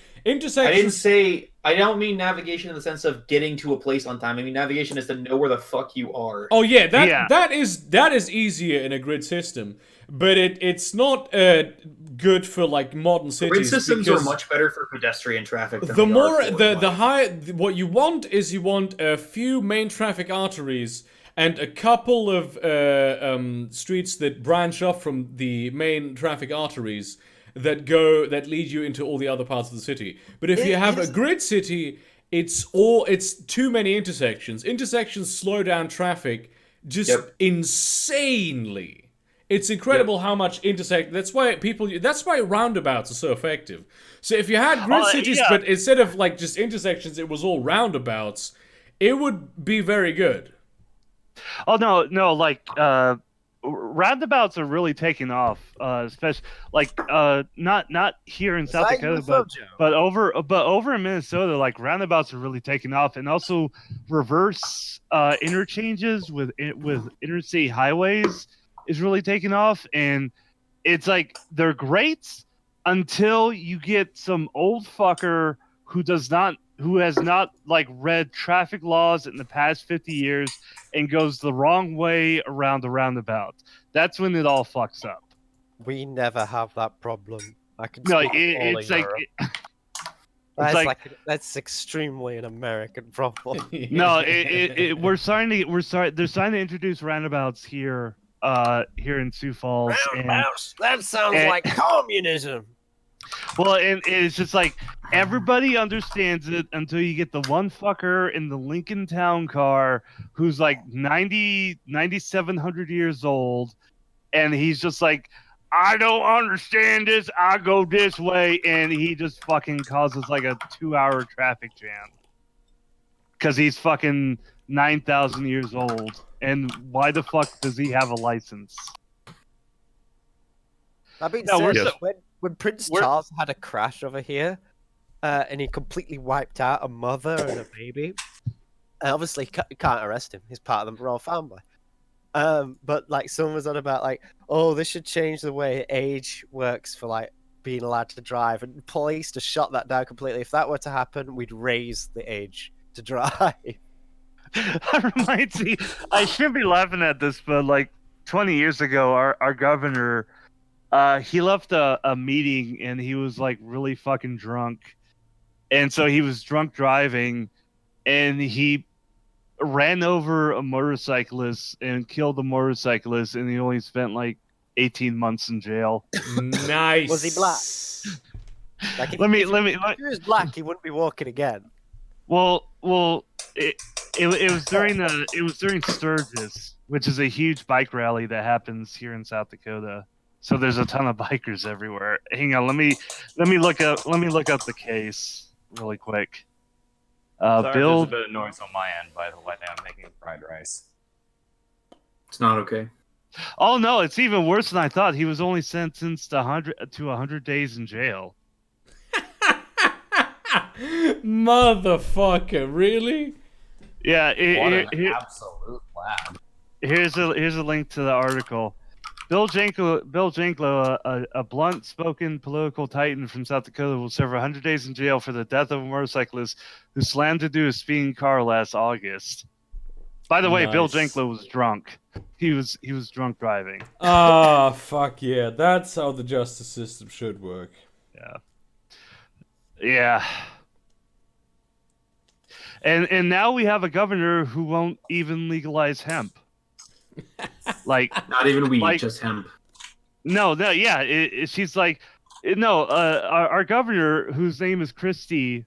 I don't mean navigation in the sense of getting to a place on time. I mean navigation is to know where the fuck you are. Oh yeah, that is easier in a grid system, but it's not good for like modern cities. Grid systems are much better for pedestrian traffic. Than what you want is a few main traffic arteries and a couple of streets that branch off from the main traffic arteries that lead you into all the other parts of the city. But if you have a grid city, it's too many intersections. Intersections slow down traffic just insanely. It's incredible how much That's why roundabouts are so effective. So if you had grid cities, but instead of like just intersections, it was all roundabouts, it would be very good. Oh no, like roundabouts are really taking off, especially like not here in South Dakota, but over in Minnesota, like roundabouts are really taking off, and also reverse interchanges with interstate highways is really taking off, and it's like they're great until you get some old fucker who has not like read traffic laws in the past 50 years and goes the wrong way around the roundabout. That's when it all fucks up. We never have that problem. I can No, speak for all it's of like Europe. That's extremely an American problem. no, they're starting to introduce roundabouts here in Sioux Falls. Roundabouts? That sounds like communism. Well, and it's just like everybody understands it until you get the one fucker in the Lincoln Town car who's like 9,700 years old, and he's just like, I don't understand this. I go this way, and he just fucking causes like a 2-hour traffic jam because he's fucking 9,000 years old. And why the fuck does he have a license? That being said, when Prince Charles had a crash over here, and he completely wiped out a mother and a baby, obviously you can't arrest him. He's part of the royal family. But like someone was on about like, oh, this should change the way age works for like being allowed to drive, and police just shot that down completely. If that were to happen, we'd raise the age to drive. That reminds me, I should be laughing at this, but like 20 years ago, our governor, he left a meeting and he was like really fucking drunk, and so he was drunk driving, and he ran over a motorcyclist and killed the motorcyclist, and he only spent like 18 months in jail. Nice. Was he black? Like if he was black, he wouldn't be walking again. Well, it was during Sturgis, which is a huge bike rally that happens here in South Dakota. So there's a ton of bikers everywhere. Hang on, let me look up the case really quick. Sorry, Bill, there's a bit of noise on my end, by the way. I'm making fried rice. It's not okay. Oh no, it's even worse than I thought. He was only sentenced to 100 days in jail. Motherfucker, really? Yeah, What an absolute lad. Here's a link to the article. Bill Janklow, a blunt-spoken political titan from South Dakota, will serve 100 days in jail for the death of a motorcyclist who slammed into a speeding car last August. By the way, Nice. Bill Janklow was drunk. He was drunk driving. Ah, fuck yeah. That's how the justice system should work. Yeah. And now we have a governor who won't even legalize hemp. Like not even weed, just hemp. No, yeah. She's like, no. Our governor, whose name is Christie,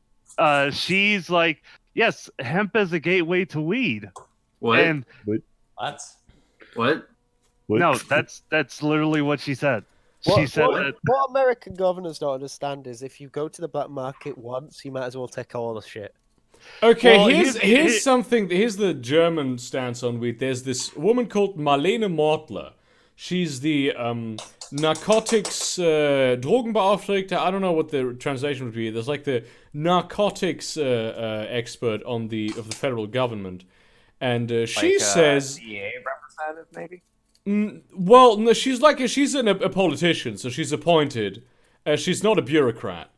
she's like, yes, hemp as a gateway to weed. What? And What? no, that's literally what she said. What, She said what, that. what American governors don't understand is if you go to the black market once, you might as well take all the shit. Okay, Well, here's something. Here's the German stance on weed. There's this woman called Marlene Mortler. She's the narcotics Drogenbeauftragte. I don't know what the translation would be. There's like the narcotics expert of the federal government, and she says, DEA representative, maybe. well, no, she's a politician, so she's appointed. She's not a bureaucrat,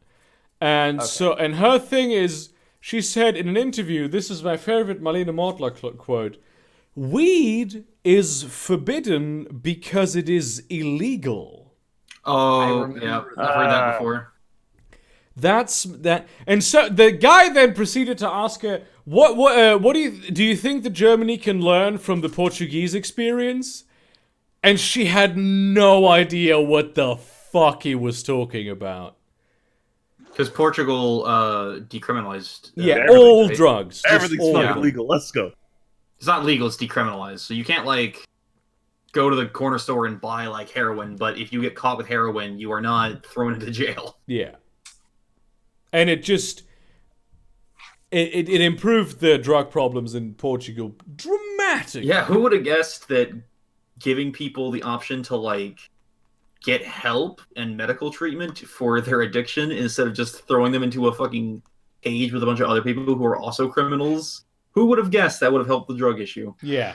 and and her thing is. She said in an interview, this is my favorite Marlene Mortler quote, "Weed is forbidden because it is illegal." Oh, yeah, I've heard that before. That's that. And so the guy then proceeded to ask her, what do you think that Germany can learn from the Portuguese experience? And she had no idea what the fuck he was talking about. Because Portugal decriminalized. All drugs. Everything's all fucking legal. Let's go. It's not legal, it's decriminalized. So you can't, like, go to the corner store and buy, like, heroin, but if you get caught with heroin, you are not thrown into jail. Yeah. And it just... It improved the drug problems in Portugal dramatically. Yeah, who would have guessed that giving people the option to, like, get help and medical treatment for their addiction instead of just throwing them into a fucking cage with a bunch of other people who are also criminals. Who would have guessed that would have helped the drug issue? Yeah.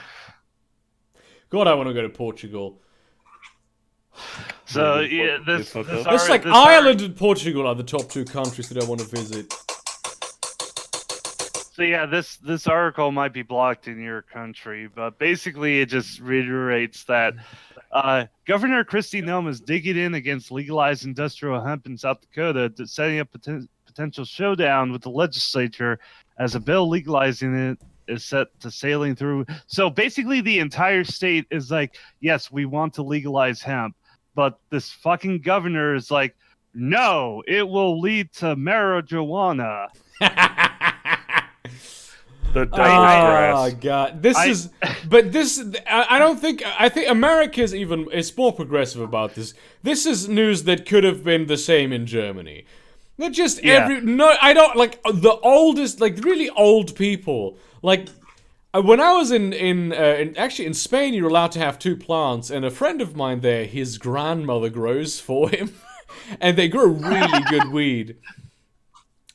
God, I want to go to Portugal. So yeah, It's like Ireland and Portugal are the top two countries that I want to visit. So yeah, this article might be blocked in your country, but basically it just reiterates that Governor Kristi Noem is digging in against legalized industrial hemp in South Dakota, setting up potential showdown with the legislature as a bill legalizing it is set to sailing through. So basically, the entire state is like, yes, we want to legalize hemp, but this fucking governor is like, no, it will lead to marijuana. The digress. Oh god, I don't think. I think America is more progressive about this. This is news that could have been the same in Germany. Not just I don't like the oldest, like really old people. Like when I was actually in Spain, you're allowed to have 2 plants, and a friend of mine there, his grandmother grows for him, and they grow really good weed.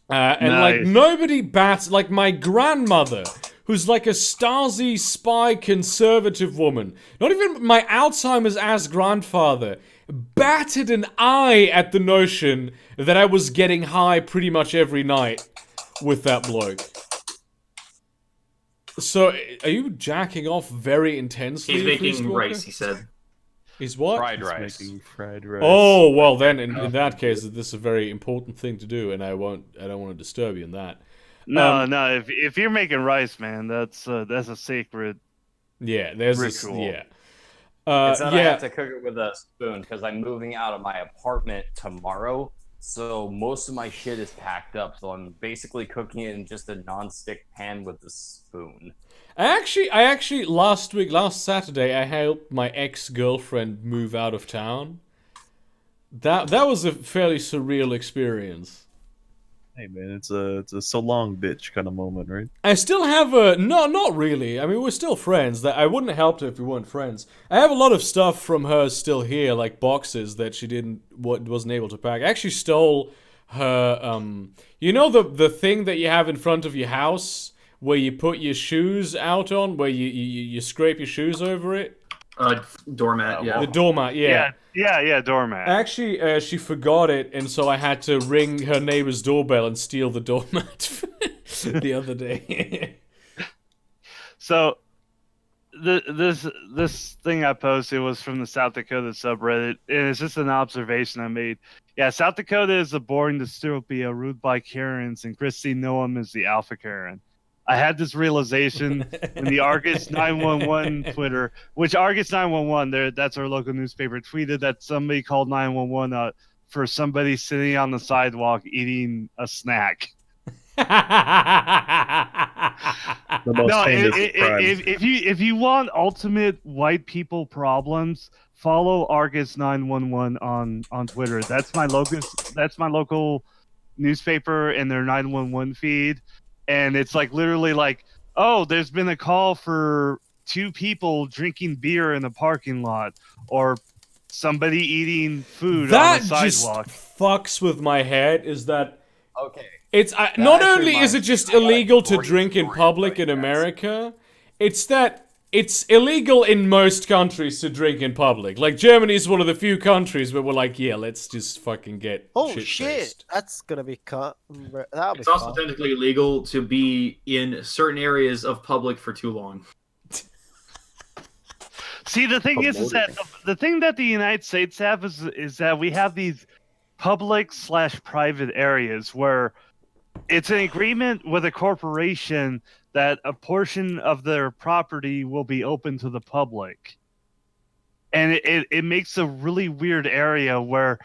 And like nobody bats, like my grandmother, who's like a Stasi spy conservative woman, not even my Alzheimer's ass grandfather, batted an eye at the notion that I was getting high pretty much every night with that bloke. So, are you jacking off very intensely? He's making rice, he said. He's what? Fried rice. Making fried rice. Oh, well then, in that case, this is a very important thing to do, and I don't want to disturb you in that. No. If you're making rice, man, that's a sacred. Yeah, there's ritual. Yeah. It's that I have to cook it with a spoon because I'm moving out of my apartment tomorrow. So most of my shit is packed up. So I'm basically cooking it in just a non-stick pan with a spoon. I actually last Saturday, I helped my ex-girlfriend move out of town. That was a fairly surreal experience. Hey man, it's a so long bitch kind of moment, right? I still have not really. I mean, we're still friends. That I wouldn't have helped her if we weren't friends. I have a lot of stuff from her still here, like boxes that she wasn't able to pack. I actually stole her you know the thing that you have in front of your house where you put your shoes out on, where you scrape your shoes over it? Doormat, yeah. The doormat, yeah. Yeah, doormat. Actually, she forgot it, and so I had to ring her neighbor's doorbell and steal the doormat the other day. So, this thing I posted was from the South Dakota subreddit, and it's just an observation I made. Yeah, South Dakota is a boring dystopia ruled by Karens, and Kristi Noem is the alpha Karen. I had this realization when the Argus 911 Twitter, which Argus 911, that's our local newspaper, tweeted that somebody called 911 for somebody sitting on the sidewalk eating a snack. If you want ultimate white people problems, follow Argus 911 on Twitter. That's my local newspaper and their 911 feed. And it's like literally like, oh, there's been a call for 2 people drinking beer in the parking lot, or somebody eating food on the sidewalk. That just fucks with my head. Is that okay? It's not only is it just illegal to drink in public in America, it's that it's illegal in most countries to drink in public. Like Germany is one of the few countries where we're like, yeah, let's just fucking get. Oh shit! That's gonna be cut. That'll be. It's also technically illegal to be in certain areas of public for too long. See, the thing is that the thing that the United States have is that we have these public/private areas where it's an agreement with a corporation that a portion of their property will be open to the public. And it makes a really weird area where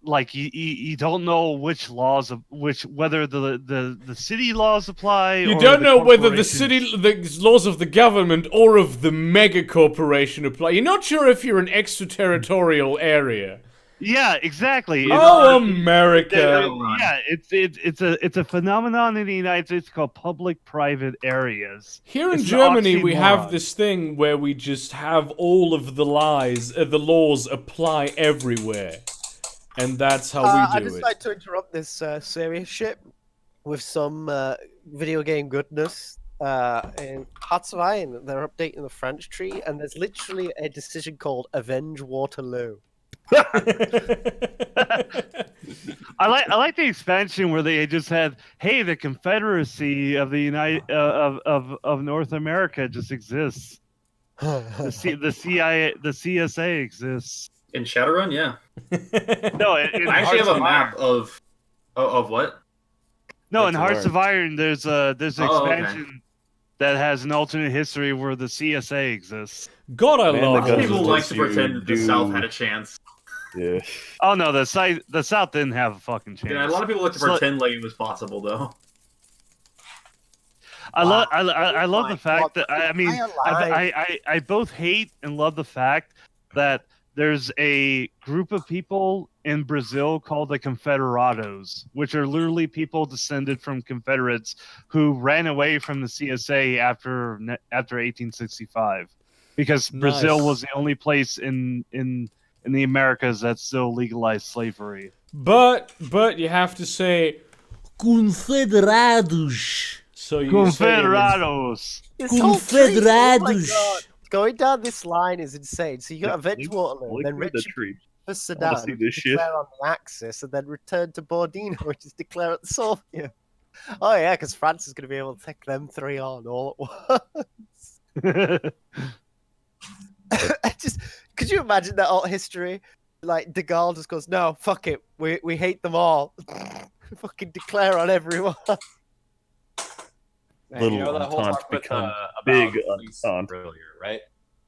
like you don't know which laws of whether the city laws apply. You don't know whether the laws of the government or of the mega corporation apply. You're not sure if you're an extraterritorial area. Yeah, exactly. Oh, America! Yeah, it's a phenomenon in the United States called public-private areas. Here in Germany, we have this thing where we just have all of the laws apply everywhere, and that's how we do it. I'd just like to interrupt this serious shit with some video game goodness. In Hatzwein, they're updating the French tree, and there's literally a decision called Avenge Waterloo. I like the expansion where they just had, hey, the Confederacy of the of North America just exists. The CIA, the CSA exists. In Shadowrun, yeah. No, in I actually Hearts have a of map Iron. of what? No, in to Hearts learn. of Iron, there's an Oh, okay. expansion that has an alternate history where the CSA exists. God, I Man, love the Some guns people just like lets to you pretend that the South had a chance. Yeah. Oh no, the South didn't have a fucking chance. Yeah, a lot of people like to So- pretend like it was possible, though. I Wow. love the My fact God, that I mean entire line. I both hate and love the fact that there's a group of people in Brazil called the Confederados, which are literally people descended from Confederates who ran away from the CSA after 1865, because Brazil Nice. was the only place in the Americas that still legalized slavery. But you have to say Confederados. So you say it in- Confederados. This whole tree, oh my God. Confederados. Going down this line is insane. So you got Avenge Waterloo, then Look at the Richard tree. for I Sedan, wanna see this shit. declare on the Axis, and then return to Bordino, which is declare at the Soviet. Oh yeah, because France is going to be able to take them three on all at once. Just could you imagine that alt history? Like De Gaulle just goes, no, fuck it, we hate them all. Fucking declare on everyone. Man, Little you know that whole entente talk with, becomes about big police entente. earlier, right?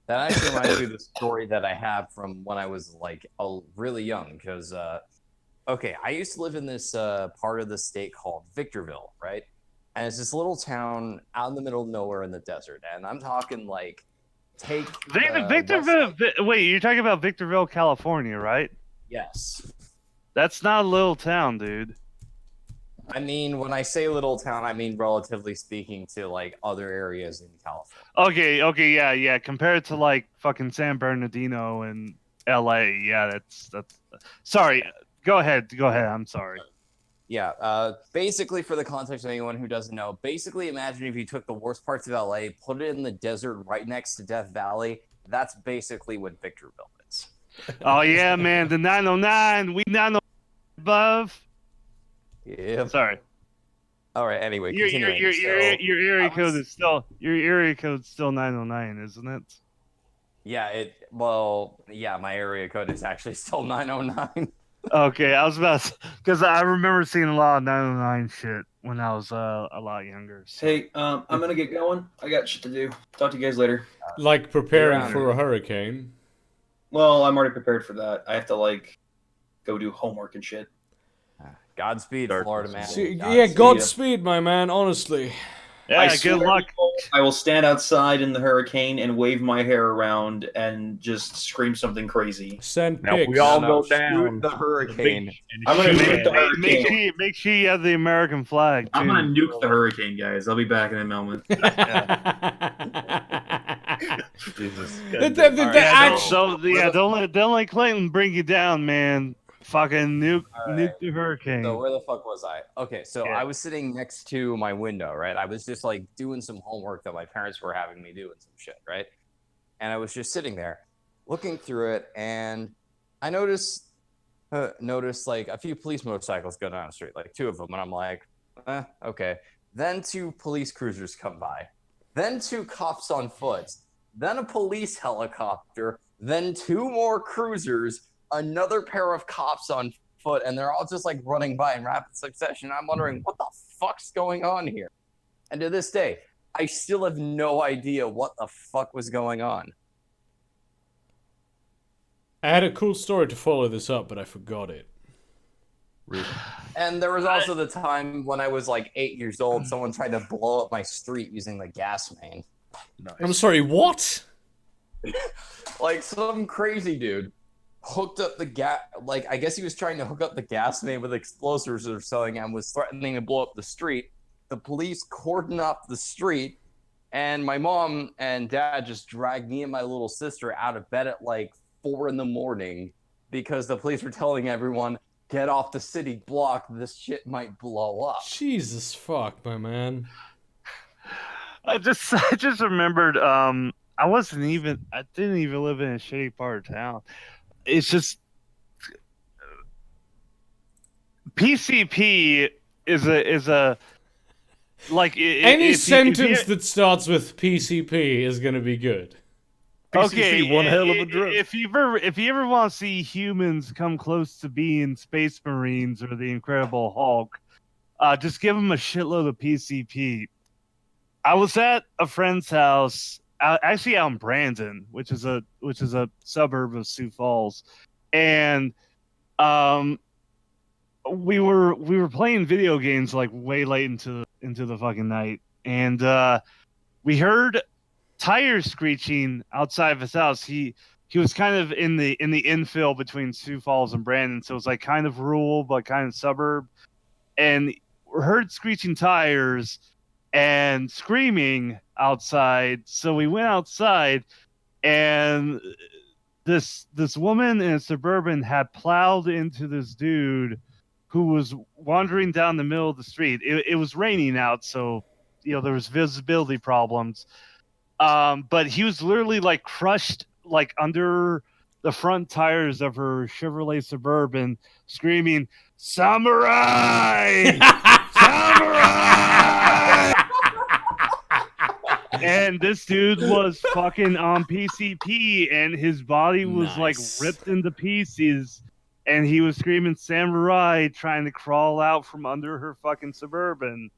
That actually reminds me of the story that I have from when I was like really young. Because, okay, I used to live in this part of the state called Victorville, right? And it's this little town out in the middle of nowhere in the desert. And I'm talking like, take Victorville. Wait, you're talking about Victorville, California, right? Yes. That's not a little town, dude. I mean, when I say little town, I mean relatively speaking to like other areas in California. Okay, yeah. Compared to like fucking San Bernardino and L.A., yeah, that's. Sorry, go ahead. I'm sorry. Yeah, basically, for the context of anyone who doesn't know, basically imagine if you took the worst parts of LA, put it in the desert right next to Death Valley. That's basically what Victorville is. Oh yeah, man, the 909, we 909 above. Yeah. Sorry. All right. Anyway, Your continuing. area code is still 909, isn't it? Yeah. Yeah. My area code is actually still 909. Okay, I was about because I remember seeing a lot of 909 shit when I was a lot younger. So. Hey, I'm gonna get going. I got shit to do. Talk to you guys later. Like preparing around, for a hurricane. Well, I'm already prepared for that. I have to like go do homework and shit. Godspeed, Florida man. Yeah, Godspeed, my man. Honestly. Yeah, good luck. I will stand outside in the hurricane and wave my hair around and just scream something crazy. Send Now pics. we all No, go shoot down the hurricane. I'm gonna shoot nuke the it. hurricane. Make sure you have the American flag. I'm too. gonna nuke the hurricane, guys. I'll be back in a moment. Jesus. Don't let Clinton bring you down, man. Fucking nuke the hurricane. So where the fuck was I? Okay, so Yeah. I was sitting next to my window, right? I was just like doing some homework that my parents were having me do and some shit, right? And I was just sitting there looking through it, and I noticed like a few police motorcycles go down the street, like two of them, and I'm like, okay. Then two police cruisers come by, then two cops on foot, then a police helicopter, then two more cruisers, another pair of cops on foot, and they're all just like running by in rapid succession. I'm wondering what the fuck's going on here. And to this day, I still have no idea what the fuck was going on. I had a cool story to follow this up, but I forgot it. And there was also the time when I was like 8 years old, someone tried to blow up my street using the gas main. Nice. I'm sorry, what? Like some crazy dude hooked up the gas, like I guess he was trying to hook up the gas main with explosives or something and was threatening to blow up the street. The police cordoned off the street, and my mom and dad just dragged me and my little sister out of bed at like 4 a.m. because the police were telling everyone, get off the city block, this shit might blow up. Jesus fuck, my man. I just remembered. I didn't even live in a shitty part of town. It's just PCP is a like Any if sentence you, that starts with PCP is gonna be good. okay, PCP, one hell of a drug. If you ever want to see humans come close to being Space Marines or the Incredible Hulk, just give them a shitload of PCP. I was at a friend's house, actually out in Brandon, which is a suburb of Sioux Falls, and we were playing video games like way late into the fucking night, and we heard tires screeching outside of his house. He was kind of in the infill between Sioux Falls and Brandon, so it was like kind of rural but kind of suburb, and we heard screeching tires and screaming outside. So we went outside, and this woman in a Suburban had plowed into this dude who was wandering down the middle of the street. It was raining out, so there was visibility problems. But he was literally like crushed like under the front tires of her Chevrolet Suburban, screaming, "Samurai! Samurai!" And this dude was fucking on PCP, and his body was like ripped into pieces, and he was screaming "Samurai," trying to crawl out from under her fucking Suburban.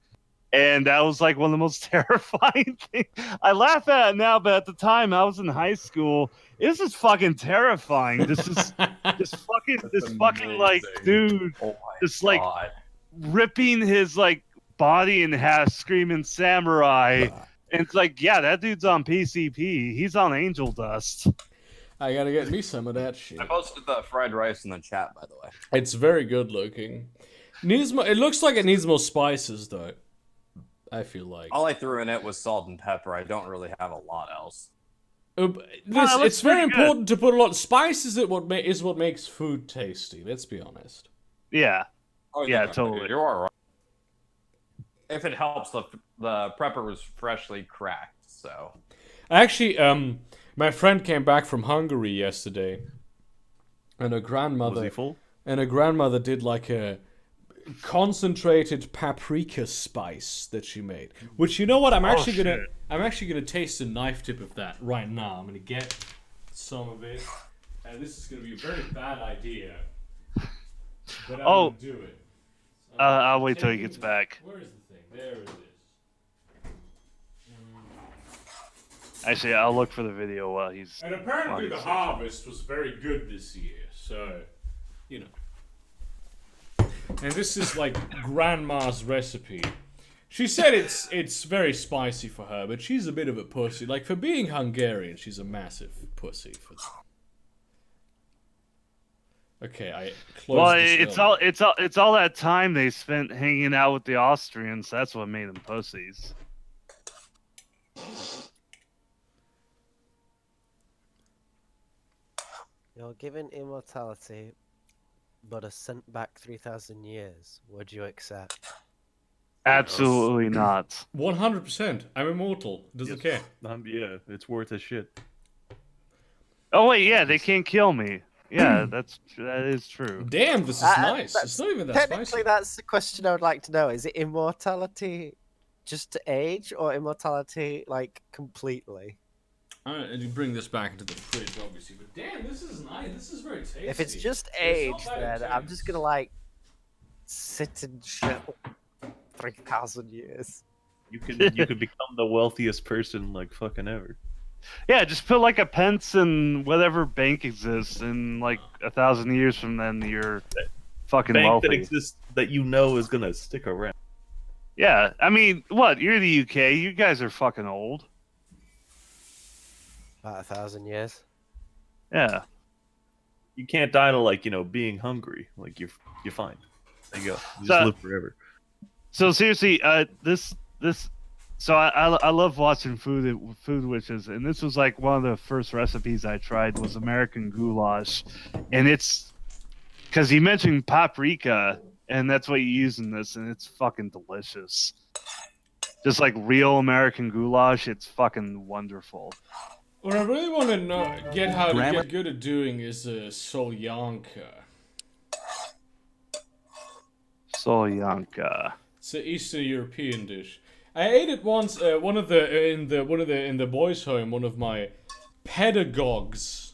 And that was like one of the most terrifying things. I laugh at it now, but at the time I was in high school. This is fucking terrifying. This is this fucking like dude, just like ripping his like body in half, screaming "Samurai." And it's like, yeah, that dude's on PCP. He's on angel dust. I gotta get me some of that shit. I posted the fried rice in the chat, by the way. It's very good looking. Needs more. It looks like it needs more spices, though. I feel like all I threw in it was salt and pepper. I don't really have a lot else. It's very important to put a lot of spices. What makes food tasty. Let's be honest. Yeah. Oh yeah, totally. You're all right. If it helps, the prepper was freshly cracked. So, actually, my friend came back from Hungary yesterday, and her grandmother Was he full? And her grandmother did like a concentrated paprika spice that she made. Which, you know what? I'm actually gonna taste a knife tip of that right now. I'm gonna get some of it, and this is gonna be a very bad idea. But I'm gonna do it. I'll wait till he gets back. Where is the thing? There it is. Actually, I'll look for the video while he's. And apparently, the harvest was very good this year. So, you know. And this is like grandma's recipe. She said it's very spicy for her, but she's a bit of a pussy. Like, for being Hungarian, she's a massive pussy. Okay, I closed. Well, it's all that time they spent hanging out with the Austrians. That's what made them pussies. You're given immortality, but are sent back 3,000 years. Would you accept? Absolutely not. 100%. I'm immortal. Doesn't care. Yeah, it's worth a shit. Oh wait, yeah, they can't kill me. Yeah, that is true. Damn, this is nice. It's not even that technically, spicy. that's the question I would like to know. Is it immortality just to age, or immortality like completely? And you bring this back into the fridge, obviously. But damn, this is nice. This is very tasty. If it's just age, then I'm just gonna like sit and shit 3,000 years. You could become the wealthiest person like fucking ever. Yeah, just put like a pence in whatever bank exists, and like 1,000 years from then, you're fucking bank wealthy. that exists that you know is gonna stick around. Yeah, I mean, what? You're the UK. You guys are fucking old. About 1,000 years. Yeah. You can't die to being hungry. Like you're fine. There you go. You just live forever. So seriously, So I love watching food witches, and this was like one of the first recipes I tried was American goulash, and it's because you mentioned paprika, and that's what you use in this, and it's fucking delicious. Just like real American goulash, it's fucking wonderful. What I really want to get how to get good at doing is solyanka. Solyanka. It's an Eastern European dish. I ate it once. In the boys' home, one of my pedagogues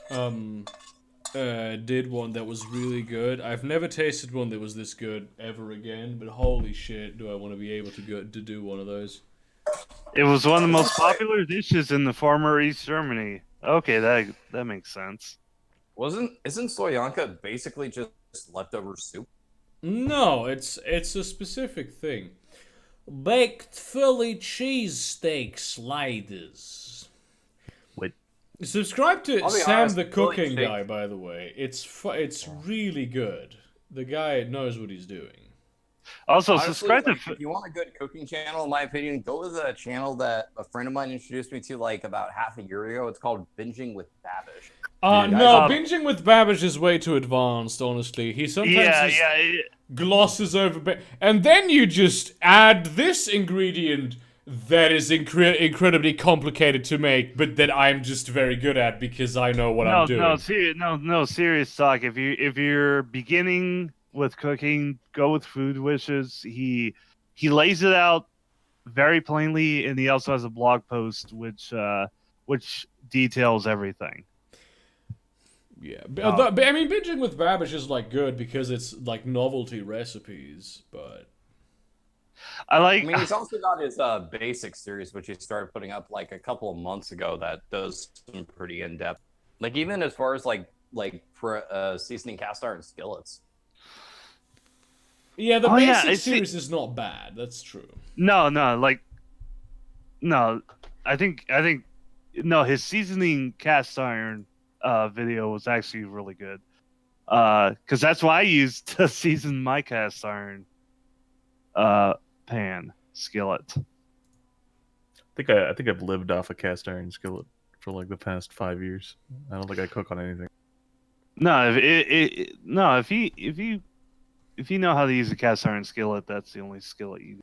did one that was really good. I've never tasted one that was this good ever again. But holy shit, do I want to be able to do one of those? It was one of the most popular dishes in the former East Germany. Okay, that makes sense. Isn't Solyanka basically just leftover soup? No, it's a specific thing. Baked Philly cheesesteak sliders. Wait. Subscribe to I'll be Sam honest, the Philly Cooking steak- Guy, by the way. It's really good. The guy knows what he's doing. Also, Honestly, subscribe like, to. if you want a good cooking channel, in my opinion, go with a channel that a friend of mine introduced me to like about half a year ago. It's called Binging with Babish. No, Binging with Babish is way too advanced, honestly. He sometimes glosses over... And then you just add this ingredient that is incredibly complicated to make, but that I'm just very good at because I know what I'm doing. No, serious talk. If you're beginning with cooking, go with Food Wishes. He lays it out very plainly, and he also has a blog post which details everything. Yeah, but I mean, Binging with Babish is like good because it's like novelty recipes, but I mean, he's also got his basic series, which he started putting up like a couple of months ago. That does some pretty in depth, like even as far as like for seasoning cast iron skillets. Yeah, the basic series is not bad. That's true. No. I think his seasoning cast iron video was actually really good. Because that's what I used to season my cast iron pan skillet. I think I've lived off a cast iron skillet for like the past 5 years. I don't think I cook on anything. No, if you know how to use a cast iron skillet, that's the only skillet you.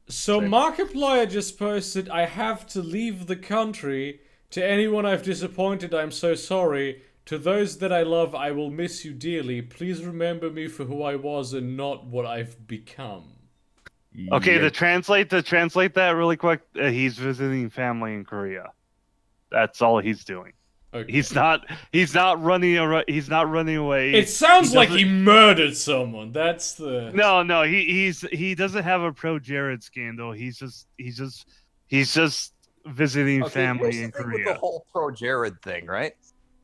So Markiplier just posted, "I have to leave the country. To anyone I've disappointed, I'm so sorry. To those that I love, I will miss you dearly. Please remember me for who I was and not what I've become." Okay, to translate that really quick, he's visiting family in Korea. That's all he's doing. Okay. He's not running away. It sounds like he murdered someone. That's the No, he doesn't have a pro Jared scandal. He's just visiting family in Korea. With the whole pro Jared thing, right?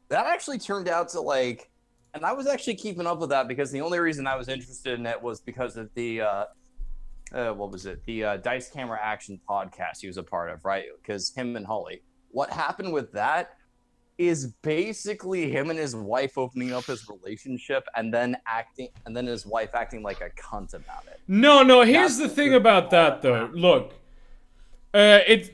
That actually turned out to like, and I was actually keeping up with that because the only reason I was interested in it was because of the what was it? The Dice Camera Action podcast he was a part of, right? Because him and Holly. What happened with that is basically him and his wife opening up his relationship and then his wife acting like a cunt about it. No, here's the thing about that though. Look, I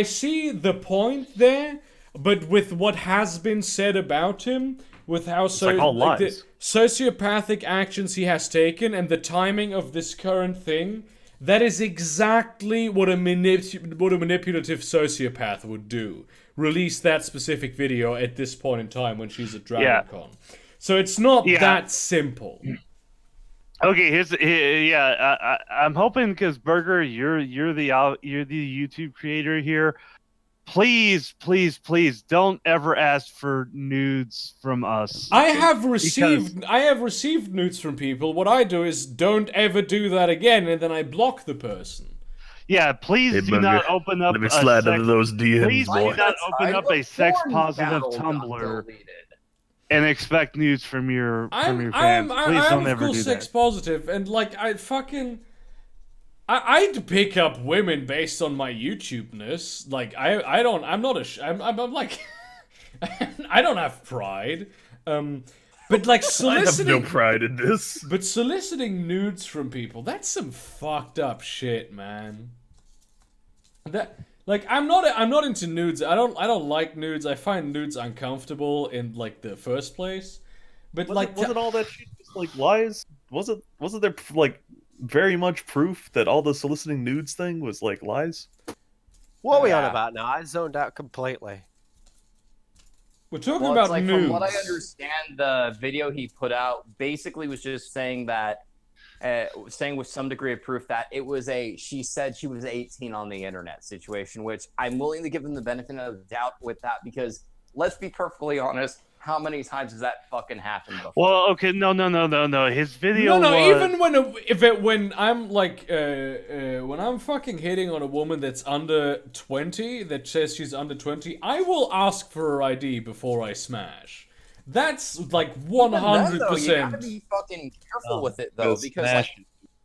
see the point there, but with what has been said about him, with how the sociopathic actions he has taken and the timing of this current thing, that is exactly what a manipulative sociopath would do. Release that specific video at this point in time when she's at DragonCon. So it's not that simple. Okay, I'm hoping because Burger, you're the YouTube creator here. Please don't ever ask for nudes from us. I have received nudes from people. What I do is don't ever do that again, and then I block the person. Yeah, please do not open up. Let me slide into those DMs, Please boy. do not open up a sex-positive Tumblr and expect nudes from your fans. Please don't ever do that. Sex positive, and like I'd pick up women based on my YouTube-ness. Like I'm like I don't have pride. But like soliciting, I have no pride in this. But soliciting nudes from people, that's some fucked up shit, man. That like I'm not into nudes. I don't like nudes. I find nudes uncomfortable in like the first place. But wasn't all that shit just like lies? Wasn't there like very much proof that all the soliciting nudes thing was like lies? What are we on about now? I zoned out completely. We're talking Well, about it's like, nudes. from what I understand, the video he put out basically was just saying that, saying with some degree of proof that it was she said she was 18 on the internet situation, which I'm willing to give them the benefit of the doubt with that, because let's be perfectly honest, how many times has that fucking happened before? Well, okay, no. His video No, was... even when I'm like when I'm fucking hitting on a woman that's under 20, that says she's under 20, I will ask for her ID before I smash. That's like 100%. You gotta be fucking careful with it though, because like,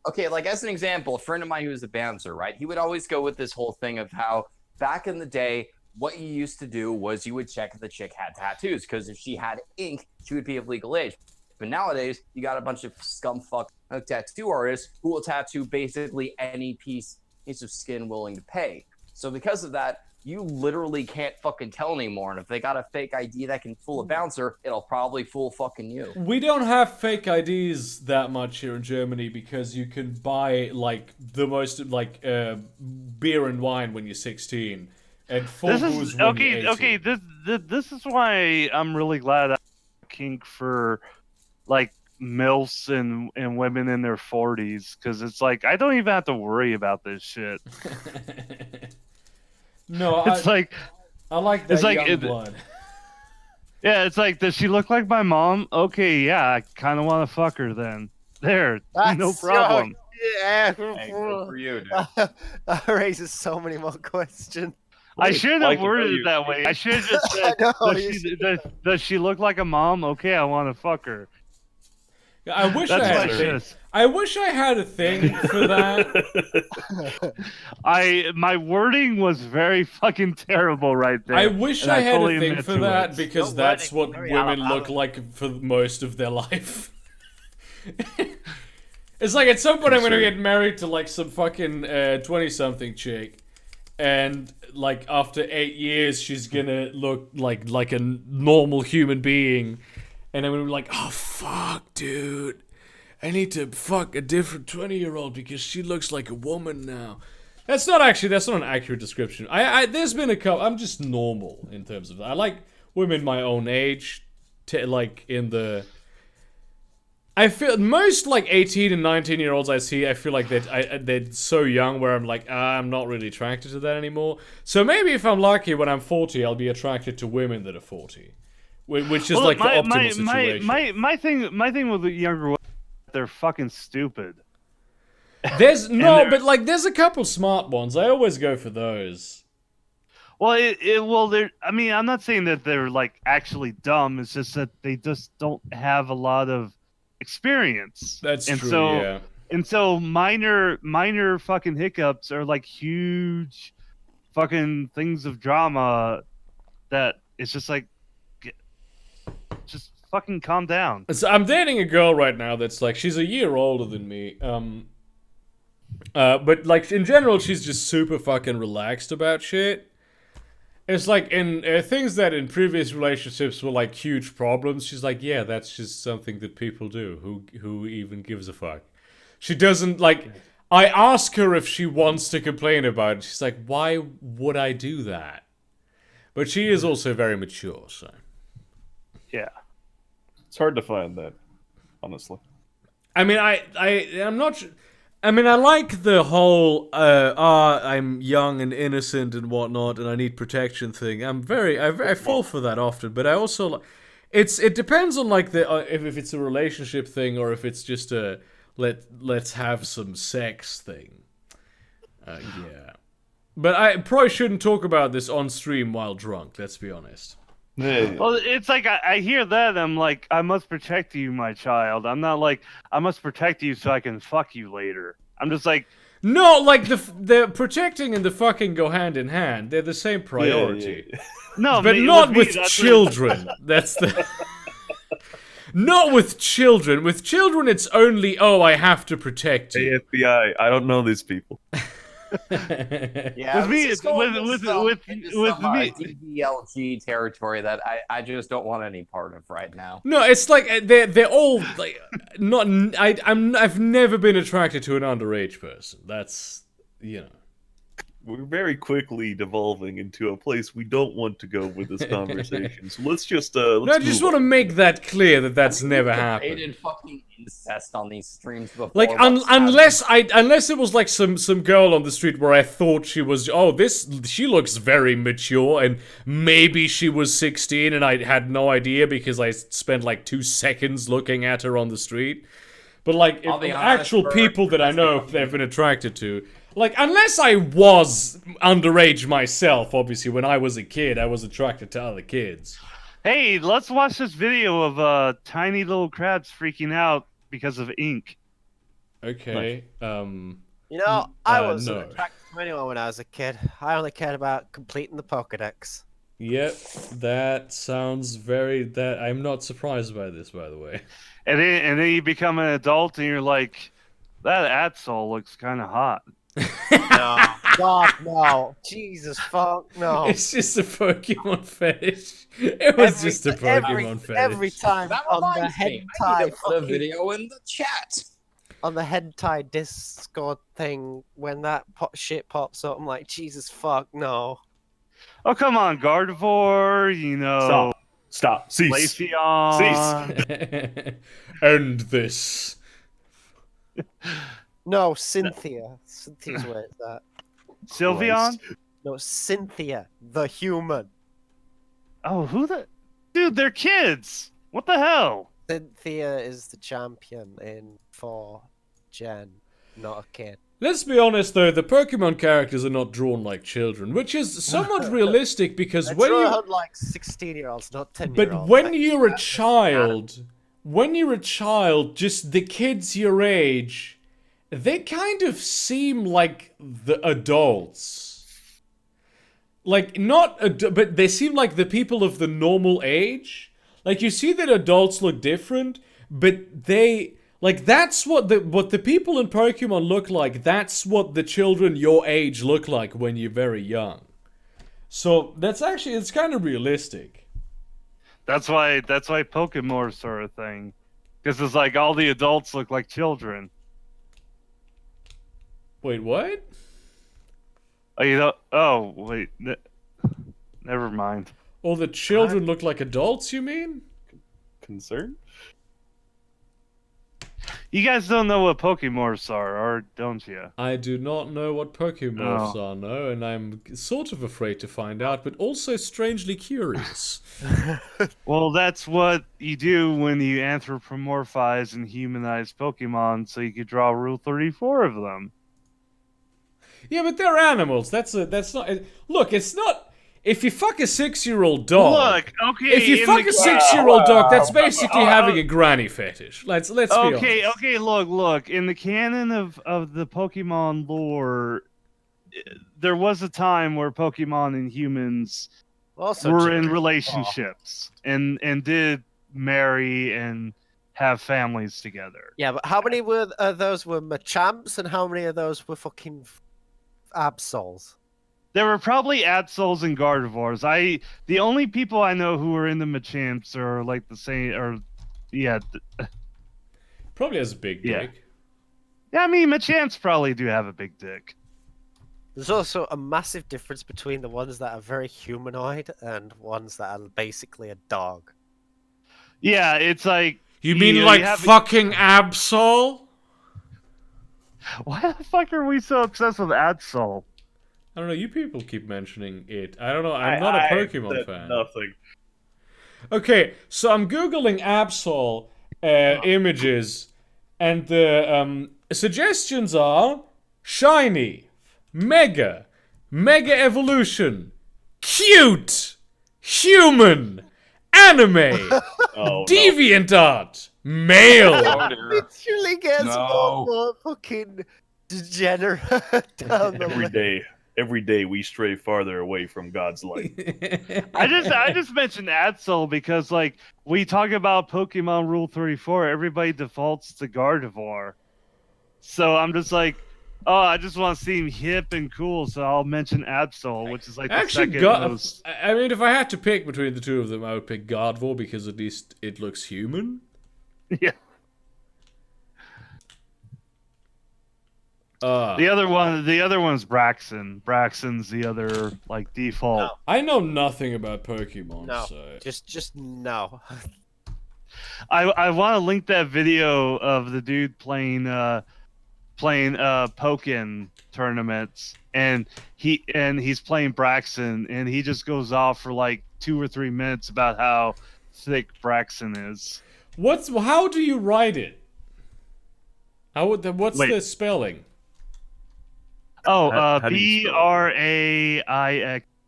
okay, like as an example, a friend of mine who was a bouncer, right? He would always go with this whole thing of how back in the day, what you used to do was you would check if the chick had tattoos, because if she had ink, she would be of legal age. But nowadays, you got a bunch of scumfuck tattoo artists who will tattoo basically any piece of skin willing to pay. So because of that, you literally can't fucking tell anymore. And if they got a fake ID that can fool a bouncer, it'll probably fool fucking you. We don't have fake IDs that much here in Germany because you can buy like the most like beer and wine when you're 16. And This is okay. This is why I'm really glad I kink for like MILFs and women in their 40s, because it's like I don't even have to worry about this shit. No, it's I like that. It's like young blood. Yeah, it's like, does she look like my mom? Okay, yeah, I kind of want to fuck her then. There, no problem. Yeah, hey, good for you, dude. That raises so many more questions. I should have worded it that way. I should have just said, does she look like a mom? Okay, I want to fuck her. I wish I wish I had a thing for that. My wording was very fucking terrible right there. I wish I had a thing for that because that's what women look like for most of their life. It's like at some point I'm gonna get married to like some fucking 20-something chick. And like after 8 years, she's gonna look like a normal human being, and I'm gonna be like, oh fuck, dude, I need to fuck a different 20-year-old because she looks like a woman now. That's not an accurate description. There's been a couple. I'm just normal in terms of that. I like women my own age, like in the. I feel most like 18 and 19-year-olds I see, I feel like they're so young where I'm like, I'm not really attracted to that anymore. So maybe if I'm lucky, when I'm 40, I'll be attracted to women that are 40, which is like the optimal situation. My thing with the younger ones, they're fucking stupid. There's but like there's a couple smart ones. I always go for those. Well, I mean, I'm not saying that they're like actually dumb. It's just that they just don't have a lot of experience. That's true. Yeah. And so minor fucking hiccups are like huge fucking things of drama that it's just like, just fucking calm down. So I'm dating a girl right now that's like, she's a year older than me. But like in general, she's just super fucking relaxed about shit. It's like in things that in previous relationships were like huge problems. She's like, yeah, that's just something that people do. Who even gives a fuck? She doesn't like. I ask her if she wants to complain about it. She's like, why would I do that? But she is also very mature, so. Yeah, it's hard to find that, honestly. I mean, I'm not. I mean, I like the whole I'm young and innocent and whatnot, and I need protection thing. I fall for that often, but I also it depends on like the if it's a relationship thing or if it's just a let's have some sex thing. Yeah, but I probably shouldn't talk about this on stream while drunk. Let's be honest. Yeah. Well, it's like I hear that, I'm like, I must protect you, my child. I'm not like, I must protect you so I can fuck you later. I'm just like, no, like the protecting and the fucking go hand in hand. They're the same priority. Yeah. No, but not with children. That's the. Not with children. With children, it's only, oh, I have to protect you. Hey, FBI, I don't know these people. Yeah, with me, with me, DDLG territory that I just don't want any part of right now. No, it's like they're all like not. I've never been attracted to an underage person. That's, you know. we're very quickly devolving into a place we don't want to go with this conversation. So let's just let's No, I just want to make that clear that that's never happened. Debated fucking incest on these streams before. Like unless it was like some girl on the street where I thought she was she looks very mature and maybe she was 16 and I had no idea because I spent like 2 seconds looking at her on the street. But like if honest, actual people that I know they've been attracted to, like unless I was underage myself, obviously when I was a kid I was attracted to other kids. Hey, let's watch this video of tiny little crabs freaking out because of ink. Okay. You know, I wasn't no. attracted to anyone when I was a kid. I only cared about completing the Pokedex. Yep, that sounds very. I'm not surprised by this, by the way. And then you become an adult and you're like, that Adsol looks kind of hot. No, God, no, Jesus, fuck, no. It's just a Pokemon fetish. It was just a Pokemon fetish. Every time That on the reminds me, I hentai need to put a fucking- video in the chat. on the hentai Discord thing, when that shit pops up, I'm like, Jesus, fuck, no. Oh, come on, Gardevoir, you know. Stop. Cease. Glaceon. End this. No, Cynthia. Cynthia's where it's at. Sylveon? No, Cynthia, the human. Oh, who the... Dude, they're kids! What the hell? Cynthia is the champion in 4 Gen, not a kid. Let's be honest though, the Pokemon characters are not drawn like children, which is somewhat realistic because They're when you drawn like 16-year-olds, not 10-year-olds. But when you're a child, just the kids your age, they kind of seem like the adults. Like, but they seem like the people of the normal age. Like, you see that adults look different, but they... Like, that's what the people in Pokemon look like. That's what the children your age look like when you're very young. So, it's kind of realistic. That's why Pokemorphs are a thing. Because it's like all the adults look like children. Wait, what? Oh, wait. Never mind. All the children look like adults, you mean? Concerned? You guys don't know what Pokemorphs are, or don't you? I do not know what Pokemorphs are, no, and I'm sort of afraid to find out, but also strangely curious. Well, that's what you do when you anthropomorphize and humanize Pokemon, so you could draw Rule 34 of them. Yeah, but they're animals. That's not. Look, it's not. If you fuck a 6-year-old dog, Look, okay. If you fuck a 6-year-old dog, that's basically having a granny fetish. Let's be honest. Okay. Look. In the canon of the Pokemon lore, there was a time where Pokemon and humans were in relationships and did marry and have families together. Yeah, but how many of those were Machamps and how many of those were fucking Absols? There were probably Absols and Gardevoirs. The only people I know who are in the Machamps are like the same, or yeah. Probably has a big dick. Yeah, I mean Machamps probably do have a big dick. There's also a massive difference between the ones that are very humanoid and ones that are basically a dog. Yeah, it's like you mean like fucking Absol? Why the fuck are we so obsessed with Absol? I don't know, you people keep mentioning it. I don't know, I'm not a Pokemon fan. Nothing. Okay, so I'm Googling Absol images, and the suggestions are shiny, mega evolution, cute, human, anime, deviant art, male. Literally gets more fucking degenerate down the Every day we stray farther away from God's light. I just mentioned Absol because like we talk about Pokemon Rule 34, everybody defaults to Gardevoir. So I'm just like, oh, I just want to seem hip and cool, so I'll mention Absol, which is like the second most. I mean, if I had to pick between the two of them, I would pick Gardevoir because at least it looks human. Yeah. The other one's Braxton. Braxton's the other like default. No. I know nothing about Pokemon, No, so just no. I want to link that video of the dude playing Pokken tournaments, and he's playing Braxton, and he just goes off for like 2 or 3 minutes about how thick Braxton is. how do you write it? What's Wait. the spelling? Oh, How do you spell it?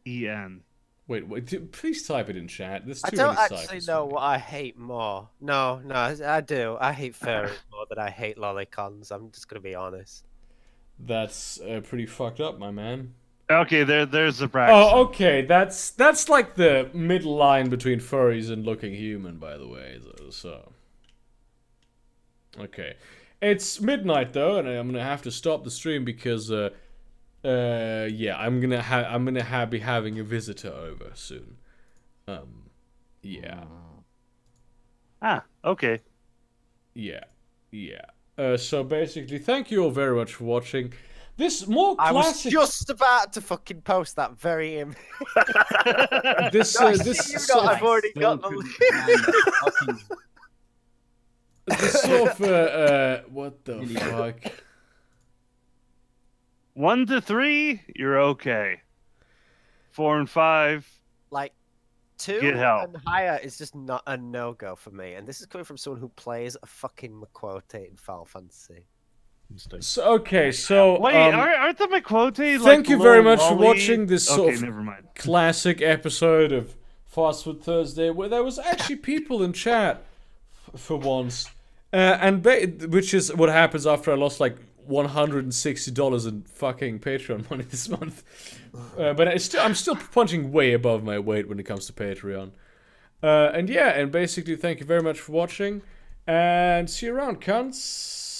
Braixen. Wait, please type it in chat. There's I too don't many actually ciphers know for me. what I hate more. No, I do. I hate furries more than I hate lolicons. I'm just gonna be honest. That's pretty fucked up, my man. Okay, there's the Braxton. Oh, okay. That's like the middle line between furries and looking human, by the way. So, okay, it's midnight though, and I'm gonna have to stop the stream because yeah, I'm gonna be having a visitor over soon. Yeah. Ah, okay. Yeah. So basically, thank you all very much for watching. This more I was classic. just about to fucking post that very image. This I this see you sort not, of, I've already got the. this sort of what the fuck? 1 to 3, you're okay. 4 and 5, Like 2 Get help. and higher is just not a no-go for me, and this is coming from someone who plays a fucking McQuote in Final Fantasy. So, okay, so Wait, aren't the McQuote like thank you very little much for lolly- watching this sort Okay, of never mind. classic episode of Fast Food Thursday, where there was actually people in chat for once, which is what happens after I lost like $160 in fucking Patreon money this month. But I'm still punching way above my weight when it comes to Patreon. And yeah, and basically, thank you very much for watching, and see you around, cunts.